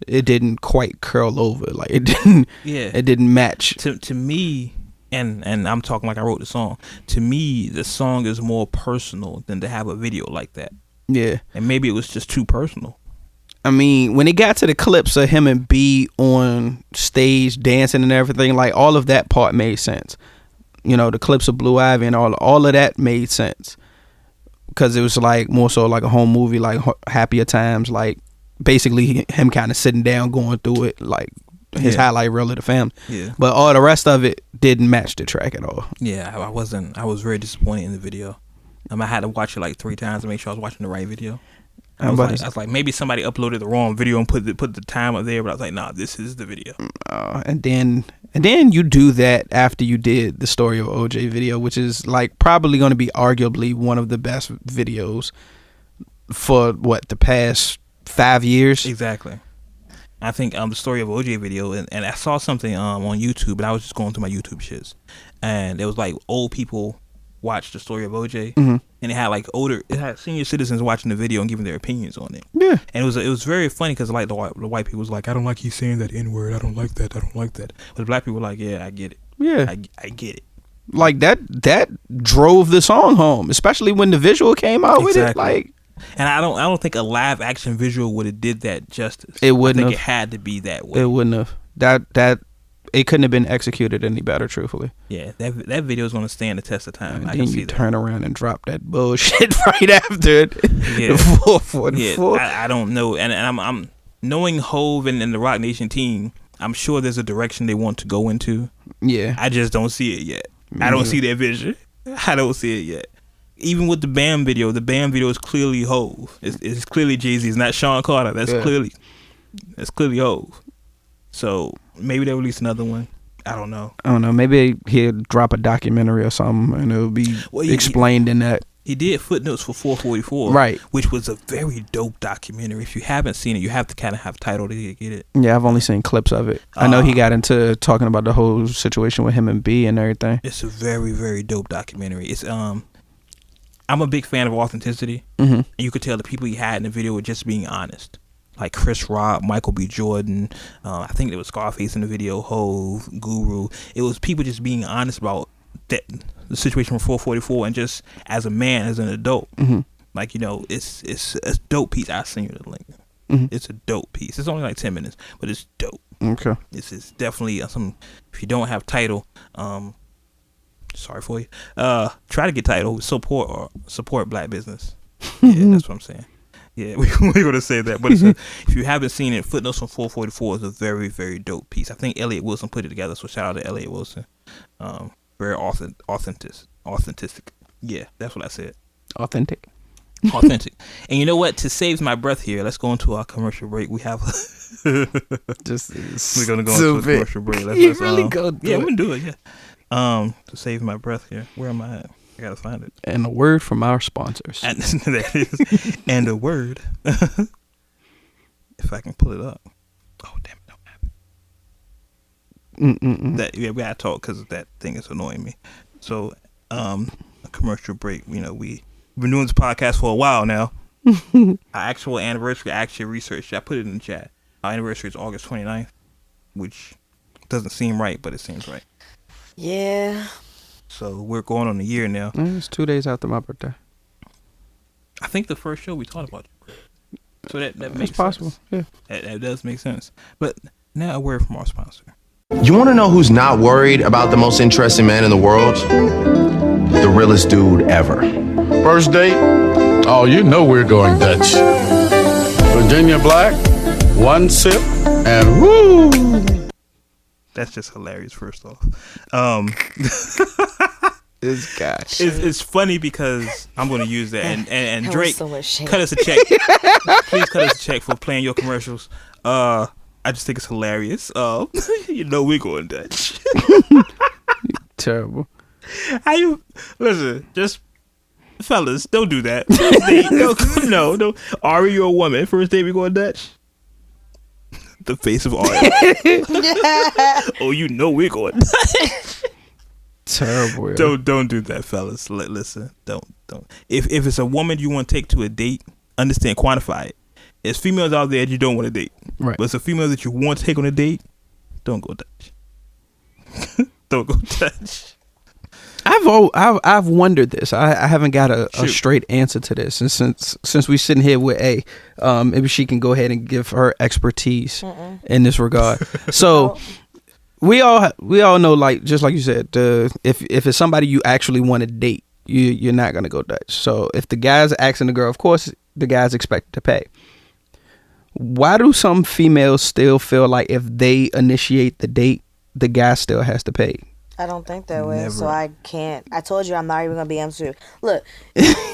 it didn't quite curl over. Like, it didn't. Yeah. It didn't match. To me, and I'm talking like I wrote the song. To me, the song is more personal than to have a video like that. Yeah. And maybe it was just too personal. I mean, when it got to the clips of him and B on stage dancing and everything, like, all of that part made sense. The clips of Blue Ivy and all of that made sense. Because it was like more so like a home movie, like Happier Times, like basically him kind of sitting down going through it, like his highlight reel of the family. Yeah. But all the rest of it didn't match the track at all. Yeah, I was very disappointed in the video. I had to watch it like 3 times to make sure I was watching the right video. I was like, maybe somebody uploaded the wrong video and put the time up there, but I was like, nah, this is the video. And then you do that after you did the Story of OJ video, which is like probably going to be arguably one of the best videos for the past 5 years. Exactly. I think the Story of OJ video, and I saw something on YouTube, and I was just going through my YouTube shits, and it was like old people watch the Story of OJ, and it had senior citizens watching the video and giving their opinions on it. Yeah. And it was very funny because like the white people was like, I don't like you saying that N-word. I don't like that. But the black people were like, yeah, I get it. Yeah. I get it. Like that drove the song home, especially when the visual came out with it. Like, and I don't think a live action visual would have did that justice. It wouldn't. I think it had to be that way. It wouldn't have. That it couldn't have been executed any better, truthfully. Yeah, that video is going to stand the test of time. And I then can see you that. turn around and drop that bullshit right after it. Yeah. 444. I don't know, and I'm knowing Hove and the Rock Nation team. I'm sure there's a direction they want to go into. Yeah. I just don't see it yet. I don't see their vision. I don't see it yet. Even with the Bam video is clearly Hove. It's clearly Jay-Z. It's not Sean Carter. That's clearly Hove. So maybe they'll release another one. I don't know. Maybe he'll drop a documentary or something, and it'll be explained in that. He did footnotes for 444, right? Which was a very dope documentary. If you haven't seen it, you have to kind of have title to get it. Yeah, I've only seen clips of it. I know he got into talking about the whole situation with him and B and everything. It's a very, very dope documentary. It's I'm a big fan of authenticity, and you could tell the people he had in the video were just being honest. Like Chris Rock, Michael B. Jordan, I think there was Scarface in the video, Hove, Guru. It was people just being honest about that, the situation from 444, and just as a man, as an adult. Like, it's a dope piece. I'll send you the link. It's a dope piece. It's only like 10 minutes, but it's dope. Okay. It's definitely some. If you don't have title, sorry for you. Try to get title. Support black business. Yeah, that's what I'm saying. Yeah, we're going to say that. But if you haven't seen it, Footnotes from 444 is a very, very dope piece. I think Elliot Wilson put it together, so shout out to Elliot Wilson. Very authentic. Yeah, that's what I said. Authentic. And you know what? To save my breath here, let's go into our commercial break. We have we're going to go into a commercial break. Let's really go do yeah, it. we're going to do it, yeah. To save my breath here. Where am I at? I gotta find it. And a word from our sponsors. And and a word. If I can pull it up. Oh damn it! Don't have it. We gotta talk because that thing is annoying me. So, a commercial break. We've been doing this podcast for a while now. Our actual anniversary, I actually researched. I put it in the chat. Our anniversary is August 29th, which doesn't seem right, but it seems right. Yeah. So we're going on a year now. It's 2 days after my birthday. I think the first show we talked about it. So that makes possible. Sense. Yeah. That does make sense. But now a word from our sponsor. You want to know who's not worried about the most interesting man in the world? The realest dude ever. First date? Oh, you know we're going Dutch. Virginia Black, one sip, and woo! That's just hilarious, first off. This guy. It's funny because I'm going to use that. And Drake, so cut us a check. Please cut us a check for playing your commercials. I just think it's hilarious. You know we're going Dutch. Terrible. How you... Listen, just... Fellas, don't do that. First date, no. Are you a woman? First date, we going Dutch? The face of art. Oh, you know we're going. Terrible. Yeah. Don't do that, fellas. Listen, don't. If it's a woman you want to take to a date, understand, quantify it. There's females out there that you don't want to date, right? But it's a female that you want to take on a date. Don't go Dutch. Don't go Dutch. I've wondered this. I haven't got a straight answer to this, and since we're sitting here with maybe she can go ahead and give her expertise in this regard. So we all know, like, just like you said, if it's somebody you actually want to date, you're not gonna go Dutch. So if the guy's asking the girl, of course the guy's expected to pay. Why do some females still feel like if they initiate the date, the guy still has to pay? I don't think that way, so I can't. I told you I'm not even gonna be able to. Look,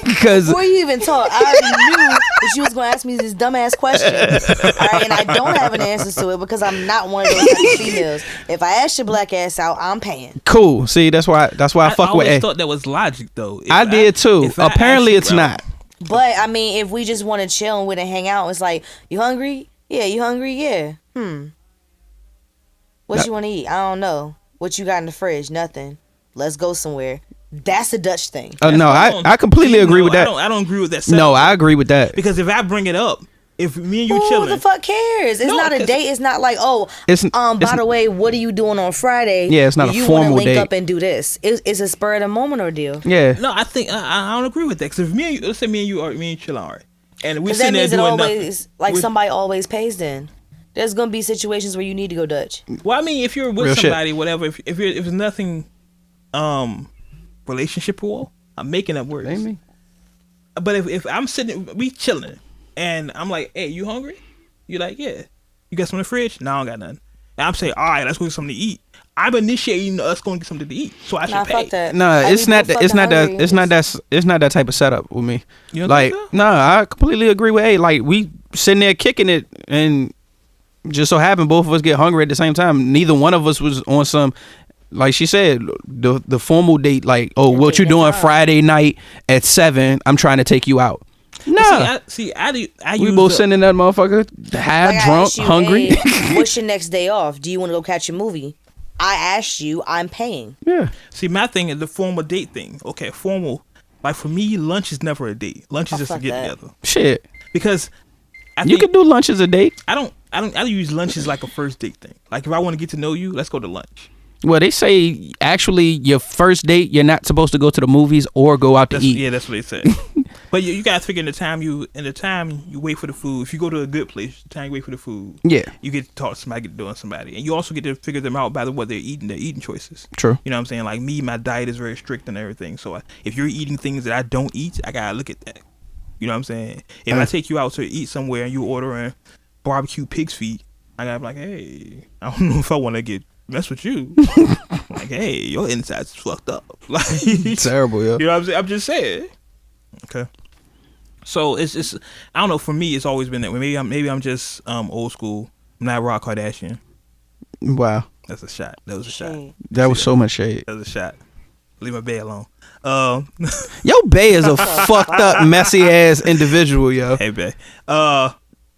because before you even talk, I already knew that you was gonna ask me this dumbass question. All right, and I don't have an answer to it because I'm not one of those type of females. If I ask your black ass out, I'm paying. Cool. See, that's why I fuck with A. I always thought that was logic, though. I did too. Apparently, it's not. But I mean, if we just want to chill and we and hang out, it's like, you hungry? Yeah, you hungry? Yeah. What you want to eat? I don't know. What you got in the fridge? Nothing. Let's go somewhere. That's a Dutch thing. No, I completely agree with that. I don't agree with that setup. No, I agree with that. Because if I bring it up, if me and you chilling, who the fuck cares? It's not a date. It's not like, by the way, what are you doing on Friday? Yeah, it's not a formal date. Link up and do this. It's a spur of the moment ordeal. Yeah. No, I think I don't agree with that. Because if me and you, let's say me and you chilling, all right, and we that sitting there means doing it always, nothing. like somebody always pays. Then there's gonna be situations where you need to go Dutch. Well, I mean, if you're with Real somebody, shit. whatever, if it's nothing, relationship-wise, I'm making up words. Ain't me. But if I'm sitting, we chilling, and I'm like, hey, you hungry? You're like, yeah. You got something in the fridge? No, I don't got nothing. And I'm saying, all right, let's go get something to eat. I'm initiating us going to get something to eat, so I should pay. Fuck that. No, it's not that type of setup with me. You don't like, think so? no, I completely agree with A. Like, we sitting there kicking it, and just so happened both of us get hungry at the same time. Neither one of us was on some, like she said, the formal date. Like, oh, what you doing Friday night at 7? I'm trying to take you out. No, we both sitting in that motherfucker, high, drunk, hungry. Hey, what's your next day off? Do you want to go catch a movie? I asked you. I'm paying. Yeah. See, my thing is the formal date thing. Okay, formal. Like for me, lunch is never a date. Lunch is just a get together. Shit. Because you can do lunch as a date. I don't use lunch as like a first date thing. Like if I want to get to know you, let's go to lunch. Well, they say actually your first date, you're not supposed to go to the movies or go out to eat. Yeah, that's what they say. But you gotta figure in the time you wait for the food. If you go to a good place, the time you wait for the food, yeah, you get to talk to somebody, get to know somebody, and you also get to figure them out by what they're eating, their eating choices. True. You know what I'm saying? Like me, my diet is very strict and everything. So if you're eating things that I don't eat, I gotta look at that. You know what I'm saying? If I take you out to eat somewhere and you ordering barbecue pig's feet, I gotta be like, hey, I don't know if I want to mess with you. Like, hey, your insides is fucked up. Like terrible, yeah. You know what I'm saying? I'm just saying. Okay. So it's I don't know. For me, it's always been that way. Maybe I'm just old school. I'm not Rob Kardashian. Wow. That's a shot. That was a shot. That was so much shade. That was a shot. Leave my bae alone. Yo, bae is a fucked up, messy ass individual, yo. Hey, bae.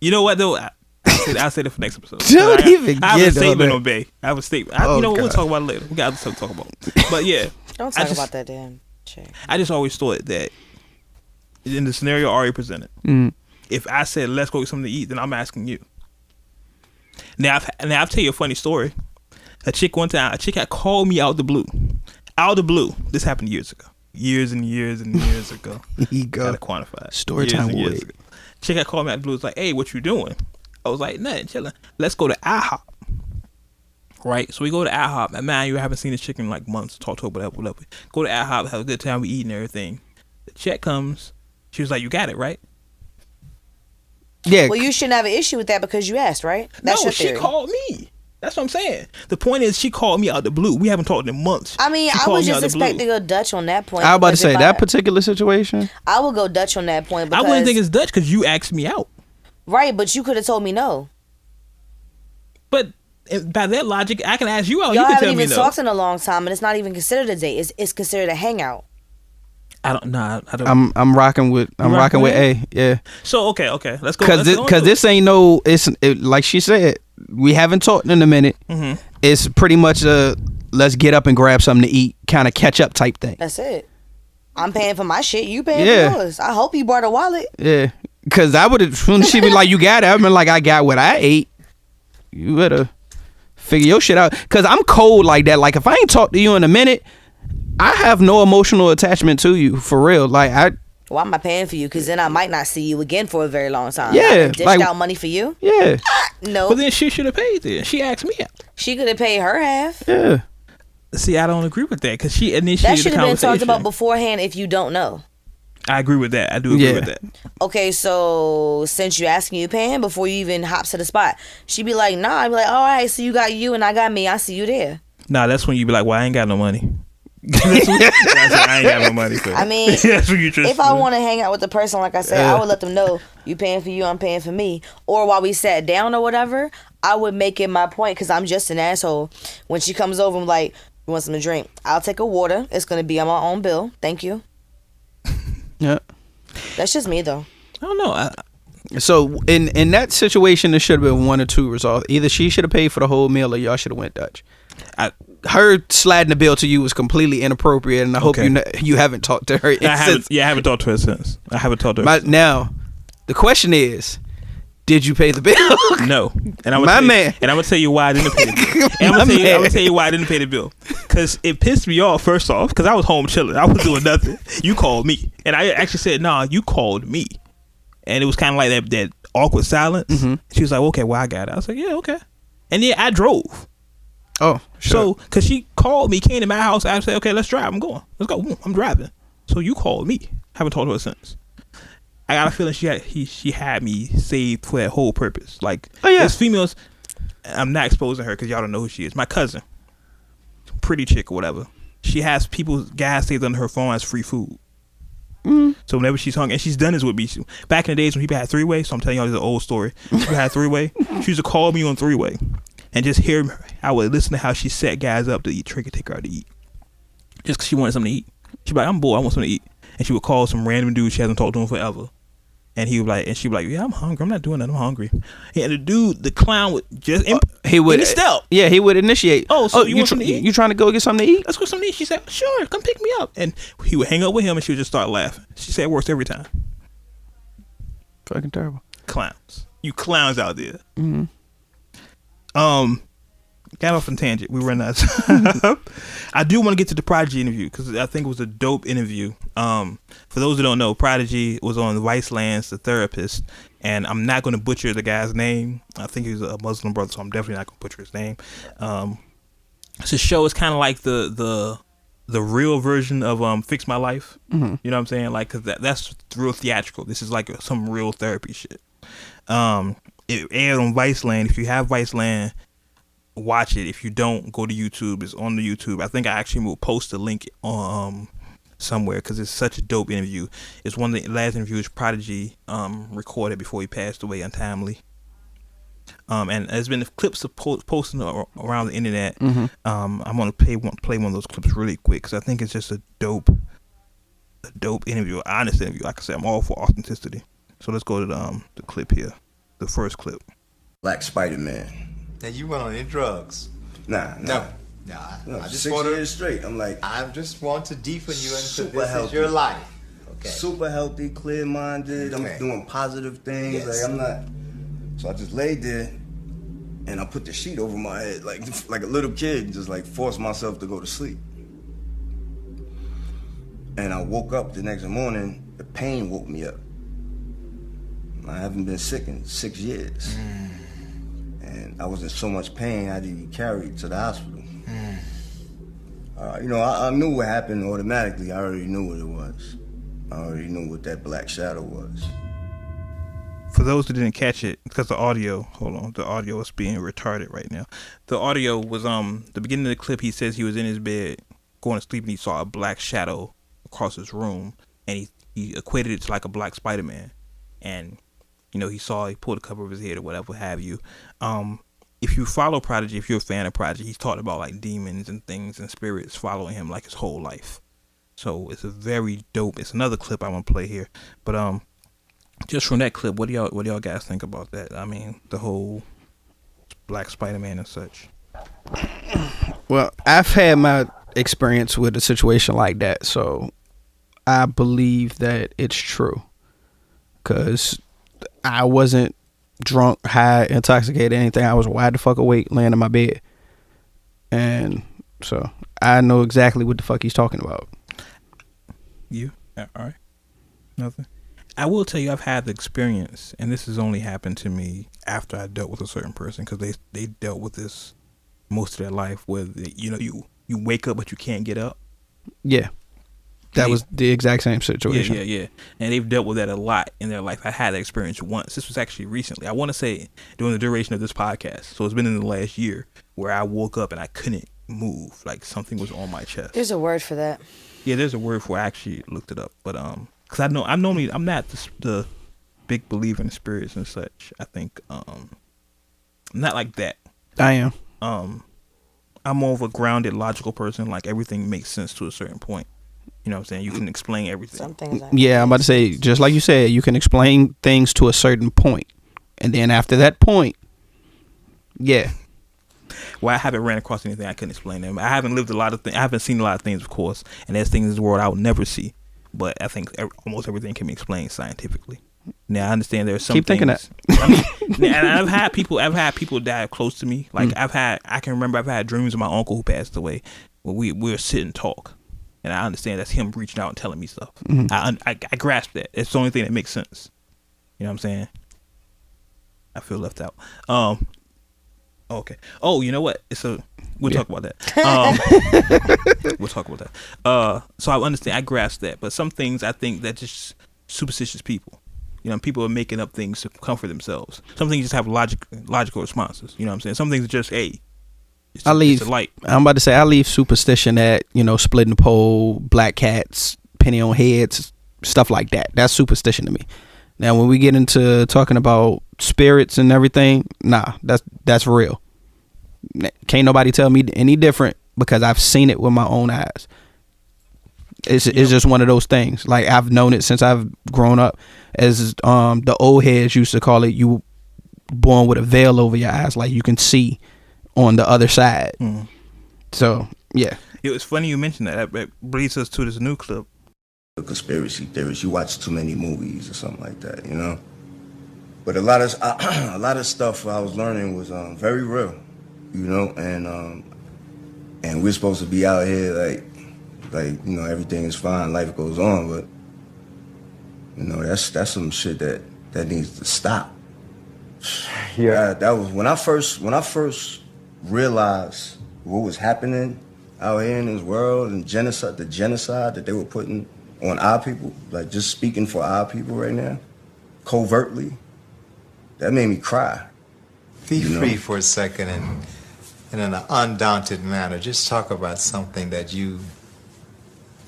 You know what though? I'll say that for next episode. Don't even I have get a statement on on bae. I have a statement. Oh, you know what? We'll God. talk about it later. We got other stuff to talk about. But yeah. Don't talk about that damn shit. I just always thought that in the scenario already presented, if I said let's go get something to eat, then I'm asking you. Now I'll tell you a funny story. A chick had called me out the blue. Out the blue. This happened years ago. Years and years and years ago. Gotta quantify it. Story time. Chick had called me out the blue. Was like, hey, what you doing? I was like, nothing, chilling. Let's go to IHOP. Right? So we go to IHOP. And man, you haven't seen this chick in like months. Talk to her, whatever. Go to IHOP, have a good time. We eat and everything. The check comes. She was like, you got it, right? Yeah. Well, you shouldn't have an issue with that because you asked, right? That's your theory. She called me. That's what I'm saying. The point is, she called me out the blue. We haven't talked in months. I mean, I was just expecting to go Dutch on that point. I was about to say, that particular situation, I would go Dutch on that point. Because, I wouldn't think it's Dutch because you asked me out. Right, but you could have told me no. But by that logic, I can ask you out. Y'all You can haven't tell me even no. talked in a long time, and it's not even considered a date. It's considered a hangout. I don't. I'm rocking with A. Yeah. So okay, let's go. Because this ain't no. Like she said, we haven't talked in a minute. Mm-hmm. It's pretty much a let's get up and grab something to eat, kind of catch up type thing. That's it. I'm paying for my shit. You paying for yours. I hope you brought a wallet. Yeah. Because I would have, when she be like, you got it, I've been like, I got what I ate. You better figure your shit out. Because I'm cold like that. Like, if I ain't talked to you in a minute, I have no emotional attachment to you, for real. Like, why am I paying for you? Because then I might not see you again for a very long time. Yeah. Dished out money for you? Yeah. No. But then she should have paid then. She asked me out. She could have paid her half. Yeah. See, I don't agree with that because she initiated that should the have been conversation. talked about beforehand if you don't know. I agree with that. I do agree with that. Okay, so since you asking you paying before you even hop to the spot, she be like, nah. I be like, all right, so you got you and I got me. I see you there. Nah, that's when you be like, well, I ain't got no money. That's when I ain't got no money for. I mean, that's what you if I want to hang out with the person, like I said, I would let them know you paying for you, I'm paying for me. Or while we sat down or whatever, I would make it my point because I'm just an asshole. When she comes over, I'm like, you want something to drink? I'll take a water. It's going to be on my own bill. Thank you. Yeah. That's just me, though. I don't know. So in that situation, there should have been one or two results. Either she should have paid for the whole meal, or y'all should have went Dutch. her sliding the bill to you was completely inappropriate, and I hope you haven't talked to her. I haven't talked to her since. Now, the question is, did you pay the bill? No. And I'm gonna tell you why I didn't pay the bill. And I'm gonna tell you why I didn't pay the bill. Because it pissed me off, first off, because I was home chilling. I was doing nothing. You called me. And I actually said, nah, you called me. And it was kind of like that awkward silence. Mm-hmm. She was like, okay, well, I got it. I was like, yeah, okay. And then I drove. Oh, sure. So, because she called me, came to my house, I said, okay, let's drive. I'm going. Let's go. I'm driving. So you called me. Haven't talked to her since. I got a feeling she had me saved for that whole purpose. Like, there's females, I'm not exposing her because y'all don't know who she is. My cousin, pretty chick or whatever. She has guys saved under her phone as free food. Mm-hmm. So whenever she's hungry, and she's done this with me. Back in the days when people had three-way, so I'm telling y'all this is an old story. People had three-way. She used to call me on three-way and just hear, I would listen to how she set guys up to eat, take her out to eat. Just because she wanted something to eat. She'd be like, I'm bored, I want something to eat. And she would call some random dude she hasn't talked to him forever. And he would like, and she'd be like, yeah, I'm hungry. I'm not doing that. I'm hungry. And the clown would just, he would step. Yeah, he would initiate. Oh, so you want something to eat? You trying to go get something to eat? Let's go something to eat. She said, sure, come pick me up. And he would hang up with him and she would just start laughing. She said it works every time. Fucking terrible. Clowns. You clowns out there. Mm-hmm. Got off on tangent. We ran out of time. I do want to get to the Prodigy interview because I think it was a dope interview. For those who don't know, Prodigy was on Viceland's The Therapist, and I'm not going to butcher the guy's name. I think he was a Muslim brother, so I'm definitely not going to butcher his name. This show is kind of like the real version of Fix My Life. Mm-hmm. You know what I'm saying? Like, cause that's real theatrical. This is like some real therapy shit. It aired on Viceland. If you have Viceland, watch it. If you don't, go to YouTube. It's on the YouTube. I think I actually will post a link somewhere because it's such a dope interview. It's one of the last interviews Prodigy recorded before he passed away untimely. And there's been clips of posting around the internet. Mm-hmm. I'm gonna play one of those clips really quick because I think it's just a dope interview, an honest interview. Like I said, I'm all for authenticity. So let's go to the clip here, the first clip. Black Spider-Man. Now you went on any drugs? Nah. I just 6 years straight. I'm like, I just want to deepen you into super this healthy. is your life. Okay. Super healthy, clear-minded. Okay. I'm doing positive things. Yes. Like I'm not. So I just laid there, and I put the sheet over my head, like a little kid, and just like forced myself to go to sleep. And I woke up the next morning. The pain woke me up. I haven't been sick in 6 years. And I was in so much pain, I had to be carried to the hospital. I knew what happened automatically. I already knew what it was. I already knew what that black shadow was. For those who didn't catch it, because the audio is being retarded right now. The audio was the beginning of the clip. He says he was in his bed going to sleep and he saw a black shadow across his room, and he equated it to like a black Spider-Man, and he pulled the cover of his head or whatever have you. If you follow Prodigy, if you're a fan of Prodigy, he's talked about like demons and things and spirits following him like his whole life. So it's a very dope. It's another clip I want to play here, but just from that clip, what do y'all guys think about that? I mean, the whole Black Spider-Man and such. Well, I've had my experience with a situation like that, so I believe that it's true. Because I wasn't drunk, high, intoxicated, anything. I was wide the fuck awake, laying in my bed. And so I know exactly what the fuck he's talking about. You? Yeah, all right. Nothing. I will tell you, I've had the experience, and this has only happened to me after I dealt with a certain person, because they dealt with this most of their life, where you wake up but you can't get up. Yeah, that was the exact same situation. Yeah, and they've dealt with that a lot in their life. I had that experience once. This was actually recently. I want to say during the duration of this podcast, so it's been in the last year, where I woke up and I couldn't move, like something was on my chest. There's a word for that. Yeah, there's a word for it. I actually looked it up, but because I'm not the big believer in spirits and such. I think not like that. I am. I'm more of a grounded, logical person. Like everything makes sense to a certain point. You know what I'm saying? You can explain everything. Some things. Yeah, I'm about to say, just like you said, you can explain things to a certain point, and then after that point, yeah. Well, I haven't ran across anything I couldn't explain them. I haven't lived a lot of things. I haven't seen a lot of things, of course, and there's things in this world I will never see. But I think almost everything can be explained scientifically. Now I understand there's some. Keep thinking things, that. And I've had people die close to me. Like I can remember I've had dreams of my uncle who passed away. Where we were sit and talk, and I understand that's him reaching out and telling me stuff. I grasp that. It's the only thing that makes sense. You know what I'm saying? I feel left out. Okay. Oh, you know what? We'll talk about that. We'll talk about that. So I understand. I grasp that. But some things I think that just superstitious people. You know, people are making up things to comfort themselves. Some things just have logical responses. You know what I'm saying? Some things are just it's a light. I'm about to say I leave superstition at, splitting the pole, black cats, penny on heads, stuff like that. That's superstition to me. Now, when we get into talking about spirits and everything, nah, that's real. Can't nobody tell me any different because I've seen it with my own eyes. It's just one of those things. Like, I've known it since I've grown up. As the old heads used to call it, you born with a veil over your eyes, like you can see on the other side. So, yeah. It was funny you mentioned that. That brings us to this new clip. A conspiracy theorist, you watch too many movies or something like that, you know. But a lot of stuff I was learning was very real, you know, and we're supposed to be out here like everything is fine, life goes on, but that's some shit that needs to stop. Yeah, that was when I first realized what was happening out here in this world and the genocide that they were putting on our people, like just speaking for our people right now, covertly, that made me cry. Be free for a second and in an undaunted manner, just talk about something that you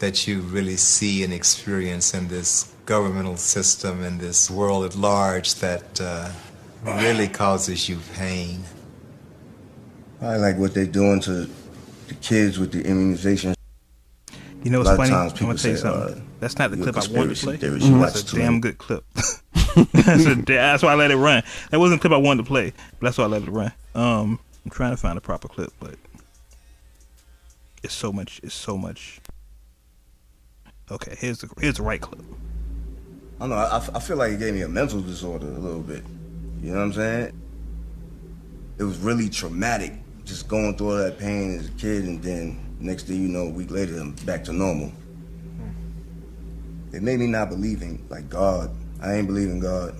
really see and experience in this governmental system and this world at large that really causes you pain. I like what they're doing to the kids with the immunization. You know what's funny? I'm going to tell you something. That's not the clip I wanted to play. That's a damn good clip. That's why I let it run. That wasn't the clip I wanted to play, but that's why I let it run. I'm trying to find a proper clip, but it's so much. Okay, here's the right clip. I don't know. I feel like it gave me a mental disorder a little bit. You know what I'm saying? It was really traumatic, just going through all that pain as a kid, and then next thing you know, a week later, I'm back to normal. It made me not believe in God. I ain't believe in God.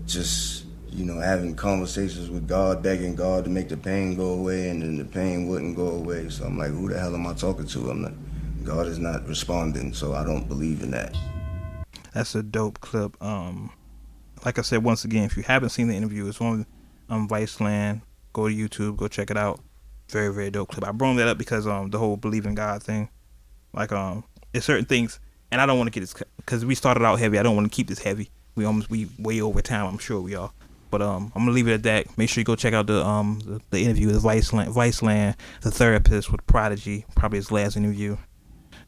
Just having conversations with God, begging God to make the pain go away, and then the pain wouldn't go away. So I'm like, who the hell am I talking to? God is not responding, so I don't believe in that. That's a dope clip. Like I said, once again, if you haven't seen the interview, it's on Viceland. Go to YouTube, go check it out. Very, very dope clip. I brought that up because the whole believe in God thing. Like it's certain things, and I don't want to get this because we started out heavy. I don't want to keep this heavy. We way over time. I'm sure we are. But I'm gonna leave it at that. Make sure you go check out the interview with Viceland, the therapist with Prodigy. Probably his last interview.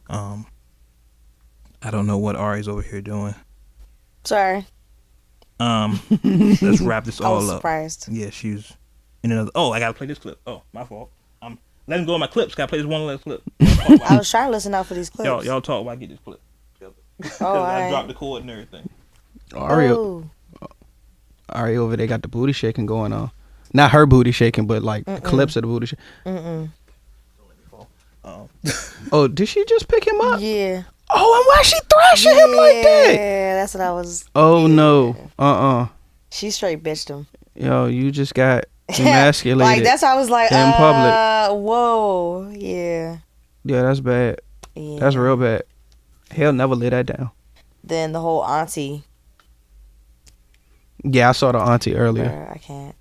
I don't know what Ari's over here doing. Sorry. Let's wrap this all up. I was surprised. Yeah, she's in another. Oh, I gotta play this clip. Oh, my fault. Let him go on my clips. Gotta play this one last clip. I was trying to listen out for these clips. Y'all talk while I get this clip. I dropped the cord and everything. Ari over there got the booty shaking going on. Not her booty shaking, but like the clips of the booty shaking. Oh, did she just pick him up? Yeah. Oh, and why she thrashing him like that? Yeah, that's what I was. Oh, no. She straight bitched him. Yo, you just got emasculated. Like, that's how I was like, in public. Whoa. Yeah. Yeah, that's bad. Yeah. That's real bad. He'll never lay that down. Then the whole auntie. Yeah, I saw the auntie earlier. I can't.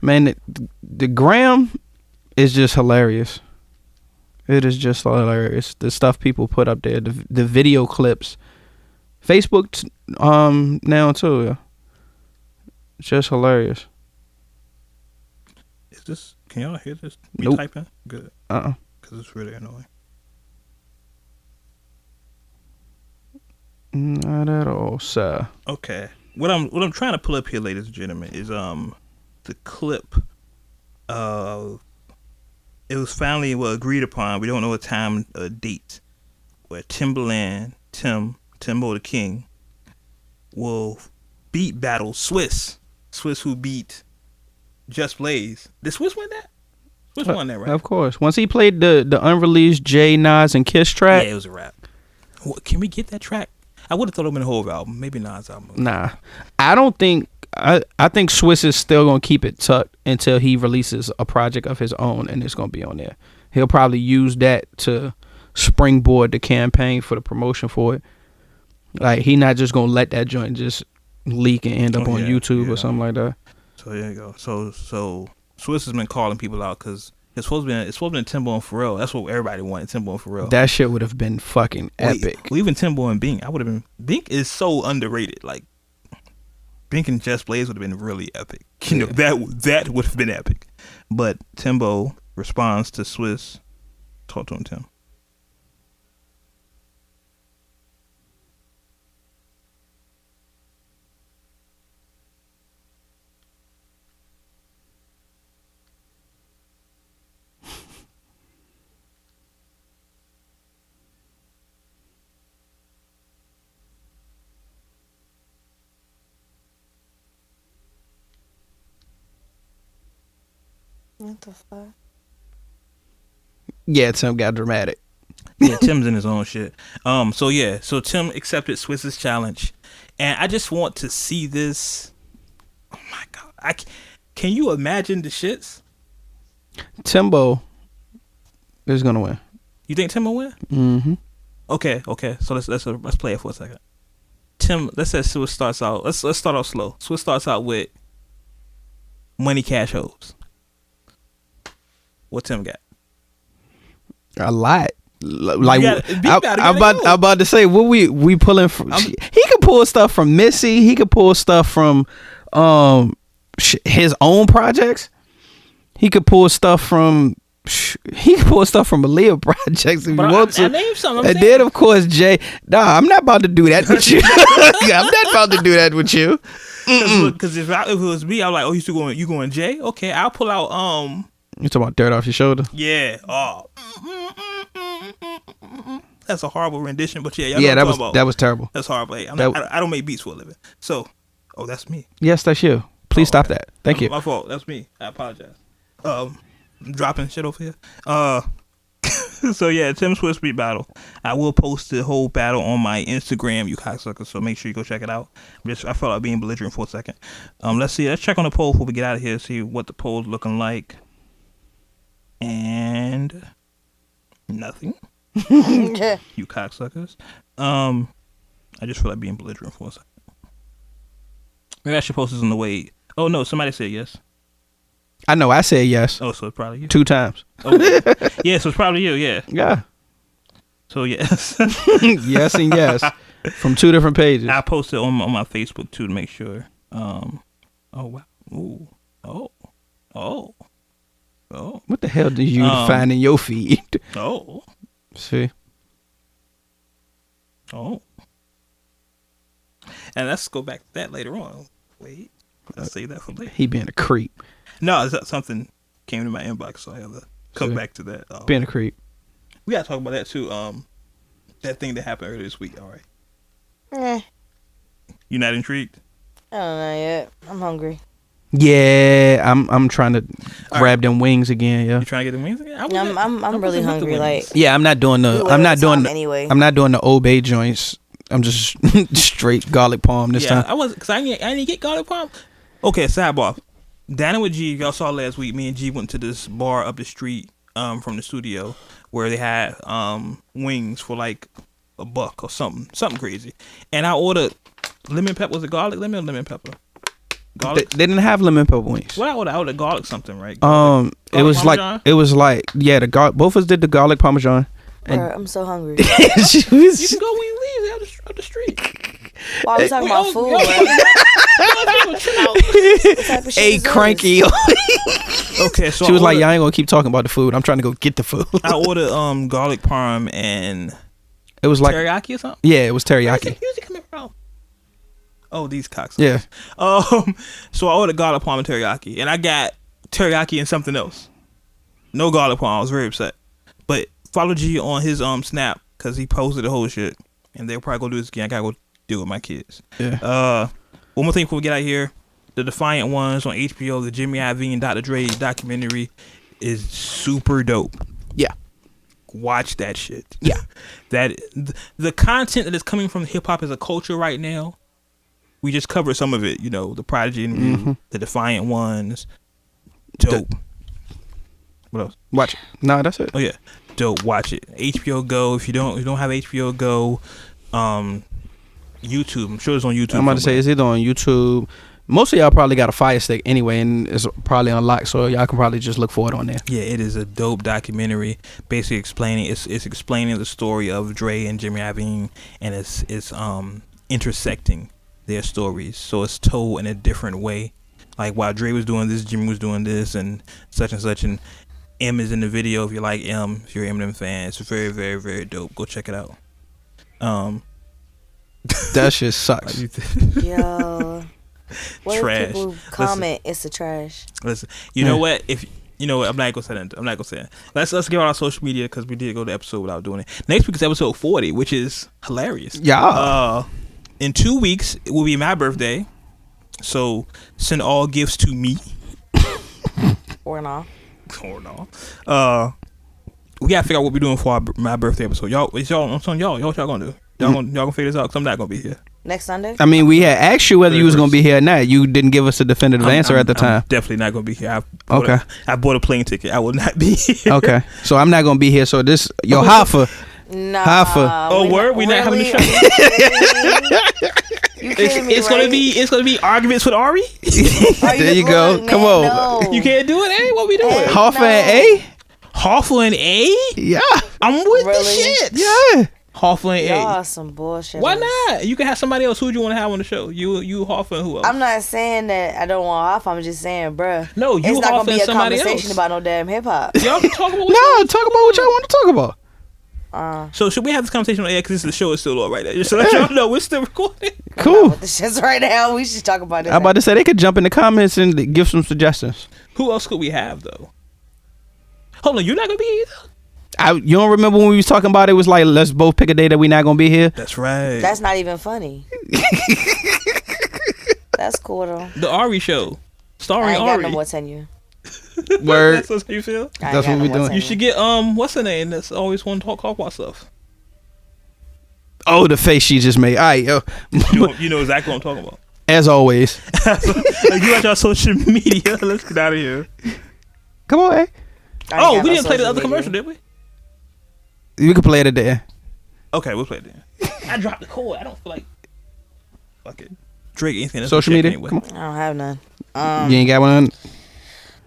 Man, the gram is just hilarious. It is just hilarious. The stuff people put up there, the video clips, Facebook now too. Yeah. It's just hilarious. Is this? Can y'all hear this? Nope. Typing? Good. Because it's really annoying. Not at all, sir. Okay. What I'm trying to pull up here, ladies and gentlemen, is the clip it was finally agreed upon. We don't know a time, a date, where Timbo the King, will battle Swiss, who beat Just Blaze. Did Swiss win that? Swiss won that, right? Of course. Once he played the unreleased Jay, Nas, and Kiss track. Yeah, it was a rap. Can we get that track? I would have thought it would have been a whole album, maybe Nas album. Nah, I don't think. I think Swiss is still gonna keep it tucked until he releases a project of his own, and it's gonna be on there. He'll probably use that to springboard the campaign for the promotion for it. Like, he not just gonna let that joint just leak and end up on YouTube or something like that. So there you go. So Swiss has been calling people out because it's supposed to be Timbo and Pharrell. That's what everybody wanted, Timbo and Pharrell. That shit would have been fucking epic. Well, even Timbo and Bink, Bink is so underrated. Like, Bink and Just Blaze would have been really epic. You know, that would have been epic. But Timbo responds to Swiss. Talk to him, Tim. What the fuck? Yeah, Tim got dramatic. Yeah, Tim's in his own shit. So Tim accepted Swiss's challenge, and I just want to see this. Oh my god! Can you imagine the shits? Timbo is gonna win. You think Tim will win? Mm-hmm. Okay. So let's play it for a second. Tim, let's say Swiss starts out. Let's start off slow. Swiss starts out with Money Cash Hoes. What Tim got? A lot. Like, I'm about to say, what we pulling from? He could pull stuff from Missy. He could pull stuff from his own projects. He could pull stuff from Aaliyah projects if he wants to. And then, of course, Jay. Nah, I'm not about to do that with you. I'm not about to do that with you. Because if it was me, I'm like, oh, you going Jay? Okay, I'll pull out You talking about Dirt Off Your Shoulder? Yeah. Oh. That's a horrible rendition, but yeah, that was terrible. That's horrible. Hey, I don't make beats for a living. So, that's me. Yes, that's you. Please stop that. Thank you. My fault. That's me. I apologize. I'm dropping shit over here. So yeah, Tim Swiss beat battle. I will post the whole battle on my Instagram, you cocksuckers. So make sure you go check it out. I felt like being belligerent for a second. Let's check on the poll before we get out of here. See what the poll's looking like. And nothing. You cocksuckers. I just feel like being belligerent for a second. Maybe I should post this on the way. Oh no, somebody said yes. I know, I said yes. Oh, so it's probably you. 2 times. Oh, yeah, so it's probably you, yeah. Yeah. So yes. Yes and yes. From 2 different pages. I posted on my Facebook too to make sure. Oh wow. Ooh. Oh. What the hell did you find in your feed? Oh. See? Oh. And let's go back to that later on. Wait. Let's save that for later. He being a creep. No, something came to my inbox, so I have to come back to that. Being a creep. We gotta talk about that too. That thing that happened earlier this week. All right. You not intrigued? I don't know yet. I'm hungry. Yeah, I'm trying to grab them wings again. Yeah. You trying to get the wings again? I'm really hungry. Like, yeah, I'm not doing anyway. I'm not doing the Old Bay joints. I'm just straight garlic palm this time. I wasn't, because I didn't get garlic palm. Okay, sidebar. Dana with G, y'all saw last week, me and G went to this bar up the street from the studio where they had wings for like $1 or something crazy. And I ordered lemon pepper. Was it garlic lemon or lemon pepper? Garlic? They didn't have lemon pepper wings. What I ordered garlic something, right? Garlic Parmesan? it was like both of us did the garlic parmesan. Bro, I'm so hungry. You can go when you leave up the street. Why are we talking about food, bro? Hey, cranky. Okay, so she was like, "Y'all ain't gonna keep talking about the food. I'm trying to go get the food." I ordered garlic parm and it was like teriyaki or something. Yeah, it was teriyaki. Where's it coming from? Oh, these cocks. Yeah. So I ordered garlic parm and teriyaki, and I got teriyaki and something else. No garlic prawn. I was very upset. But follow G on his Snap because he posted the whole shit, and they'll probably go do this again. I gotta go deal with my kids. Yeah. One more thing before we get out of here. The Defiant Ones on HBO, the Jimmy Iovine and Dr. Dre documentary is super dope. Yeah. Watch that shit. Yeah. The content that is coming from hip hop as a culture right now, we just covered some of it. You know, the Prodigy interview, the Defiant Ones, dope. What else? Watch it. No, that's it. Oh yeah, dope. Watch it. HBO Go. If you don't have HBO Go, YouTube. I'm sure it's on YouTube. I'm about to say it's either on YouTube. Most of y'all probably got a Fire Stick anyway, and it's probably unlocked, so y'all can probably just look for it on there. Yeah, it is a dope documentary. Basically explaining it's explaining the story of Dre and Jimmy Iovine, and it's intersecting their stories. So it's told in a different way. Like while Dre was doing this, Jimmy was doing this, and such, and M is in the video. If you like M, if you're an Eminem fan, it's very, very, very dope. Go check it out. That shit sucks. Yo. What Trash. if people comment it's a trash? Listen, you know what? I'm not gonna say that. Let's give out our social media because we did go to episode without doing it. Next week is episode 40, which is hilarious. Yeah. In 2 weeks it will be my birthday, so send all gifts to me. Or not. We gotta figure out what we're doing for my birthday episode. I'm telling y'all, what y'all gonna do? Y'all gonna figure this out because I'm not gonna be here. Next Sunday? I mean, we had asked you whether you was going to be here or not. You didn't give us a definitive answer at the time. I'm definitely not going to be here. I bought a plane ticket. I will not be here. Okay. So I'm not going to be here. So this, Hoffa. Nah. Hoffa. Oh, word? We not having the show? You kidding me, it's gonna be arguments with Ari? There you go. Man, Come on. no. You can't do it, A? What we doing? Hoffa and A? Hoffa and A? Yeah. I'm with the Really? shit. Yeah. Hoffa and A. Y'all some bullshit. Why not? You can have somebody else. Who do you want to have on the show? You Hoffa and who else? I'm not saying that I don't want off. I'm just saying, bruh. No, you it's not Hoffa gonna be and a somebody conversation else. about no damn hip hop. Y'all can talk about Talk about what y'all want to talk about. So should we have this conversation on air because the show is still on right now? Just to let y'all know we're still recording. Cool. With the shits right now, we should talk about this. I'm about to say they could jump in the comments and give some suggestions. Who else could we have though? Hold on, you're not gonna be here either? You don't remember when we was talking about it? Was like, let's both pick a day that we not gonna be here. That's right. That's not even funny. That's cool though. The Ari show, starring I ain't got Ari. no more tenure. Word. That's how you feel. That's what we doing. You should get what's her name? That's always want to talk about stuff. Oh, the face she just made. All right, yo. You know exactly what I'm talking about. As always. You got your social media. Let's get out of here. Come on, eh? Oh, we didn't play the other commercial, did we? You can play it there. Okay, we'll play it then. I dropped the cord. I don't feel like. Fuck it. Drake, anything else? Social media? Anyway. Come on. I don't have none. You ain't got one?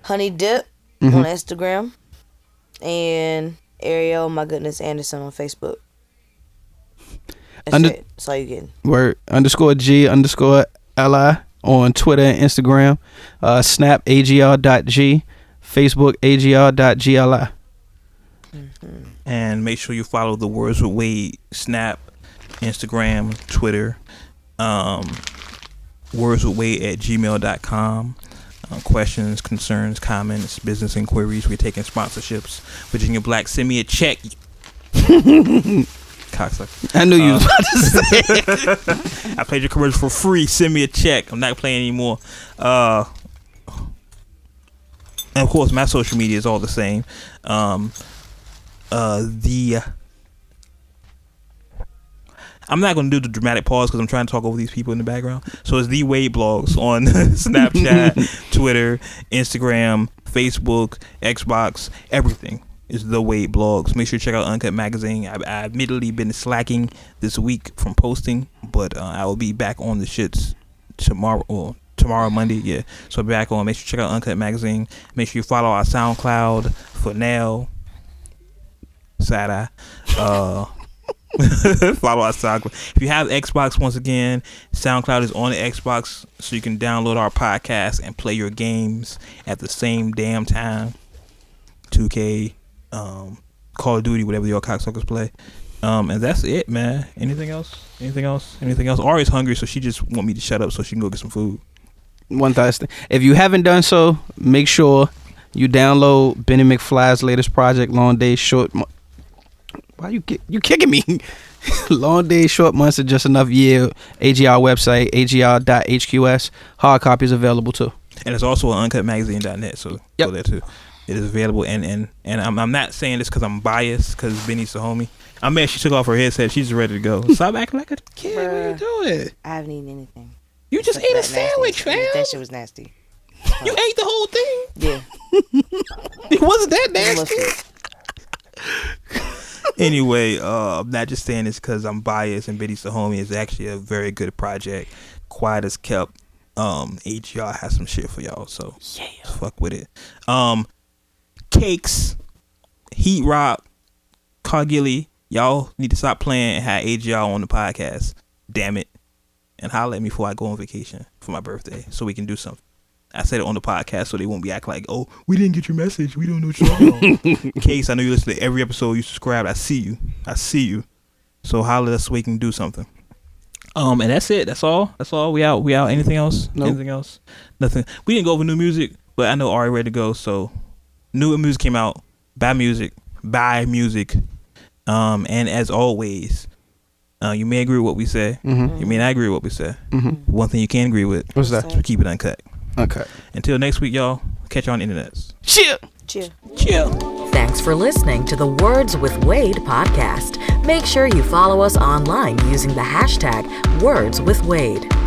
Honey Dip on Instagram and Ariel, my goodness, Anderson on Facebook. That's all you getting. Word. _G_LI on Twitter and Instagram. Snap AGR.G. Facebook AGR.GLI. And make sure you follow the Words with Wade Snap, Instagram, Twitter, wordswithwade@gmail.com. Questions, concerns, comments, business inquiries. We're taking sponsorships. Virginia Black, send me a check. Cocksucker. I knew you was about to say I played your commercial for free. Send me a check. I'm not playing anymore. And of course, my social media is all the same. I'm not going to do the dramatic pause because I'm trying to talk over these people in the background. So it's The Wade Blogs on Snapchat, Twitter, Instagram, Facebook, Xbox, everything is The Wade Blogs. Make sure you check out Uncut Magazine. I admittedly been slacking this week from posting, but I will be back on the shits tomorrow, Monday. Yeah, so I'll be back on. Make sure you check out Uncut Magazine. Make sure you follow our SoundCloud for now. Side eye. Follow our SoundCloud. If you have Xbox, once again, SoundCloud is on the Xbox, so you can download our podcast and play your games at the same damn time. 2K, Call of Duty, whatever your cocksuckers play. And that's it, man. Anything else? Ari's hungry, so she just want me to shut up so she can go get some food. One last thing. If you haven't done so, make sure you download Benny McFly's latest project, Long Days, Short Months. Why you kicking me? Long Days, Short Months, and Just Enough Year. AGR website, agr.hqs. Hard copies available too. And it's also on uncutmagazine.net, so go there too. It is available, and I'm not saying this because I'm biased, because Benny's the homie. I'm mad she took off her headset. She's ready to go. Stop acting like a kid. What are you doing? I haven't eaten anything. You just ate a sandwich, fam. That shit was nasty. You ate the whole thing? Yeah. It wasn't that nasty. Anyway, I'm not just saying this because I'm biased and Benny's the homie. It's actually a very good project. Quiet as kept. HR has some shit for y'all, so fuck with it. Cakes, Heat Rock, Cargilly, y'all need to stop playing and have AGR on the podcast. Damn it. And holler at me before I go on vacation for my birthday so we can do something. I said it on the podcast so they won't be acting like, oh, we didn't get your message. We don't know what you're talking about. Case, I know you listen to every episode. You subscribe. I see you. So holler at us so we can do something. And that's it. That's all. We out. Anything else? Nope. Anything else? Nothing. We didn't go over new music, but I know Ari ready to go. So new music came out. Buy music. And as always, you may agree with what we say. You may not agree with what we say. One thing you can agree with. What's that? We keep it uncut. Okay. Until next week, y'all. Catch you on the internets. Cheer. Thanks for listening to the Words with Wade podcast. Make sure you follow us online using the hashtag WordsWithWade.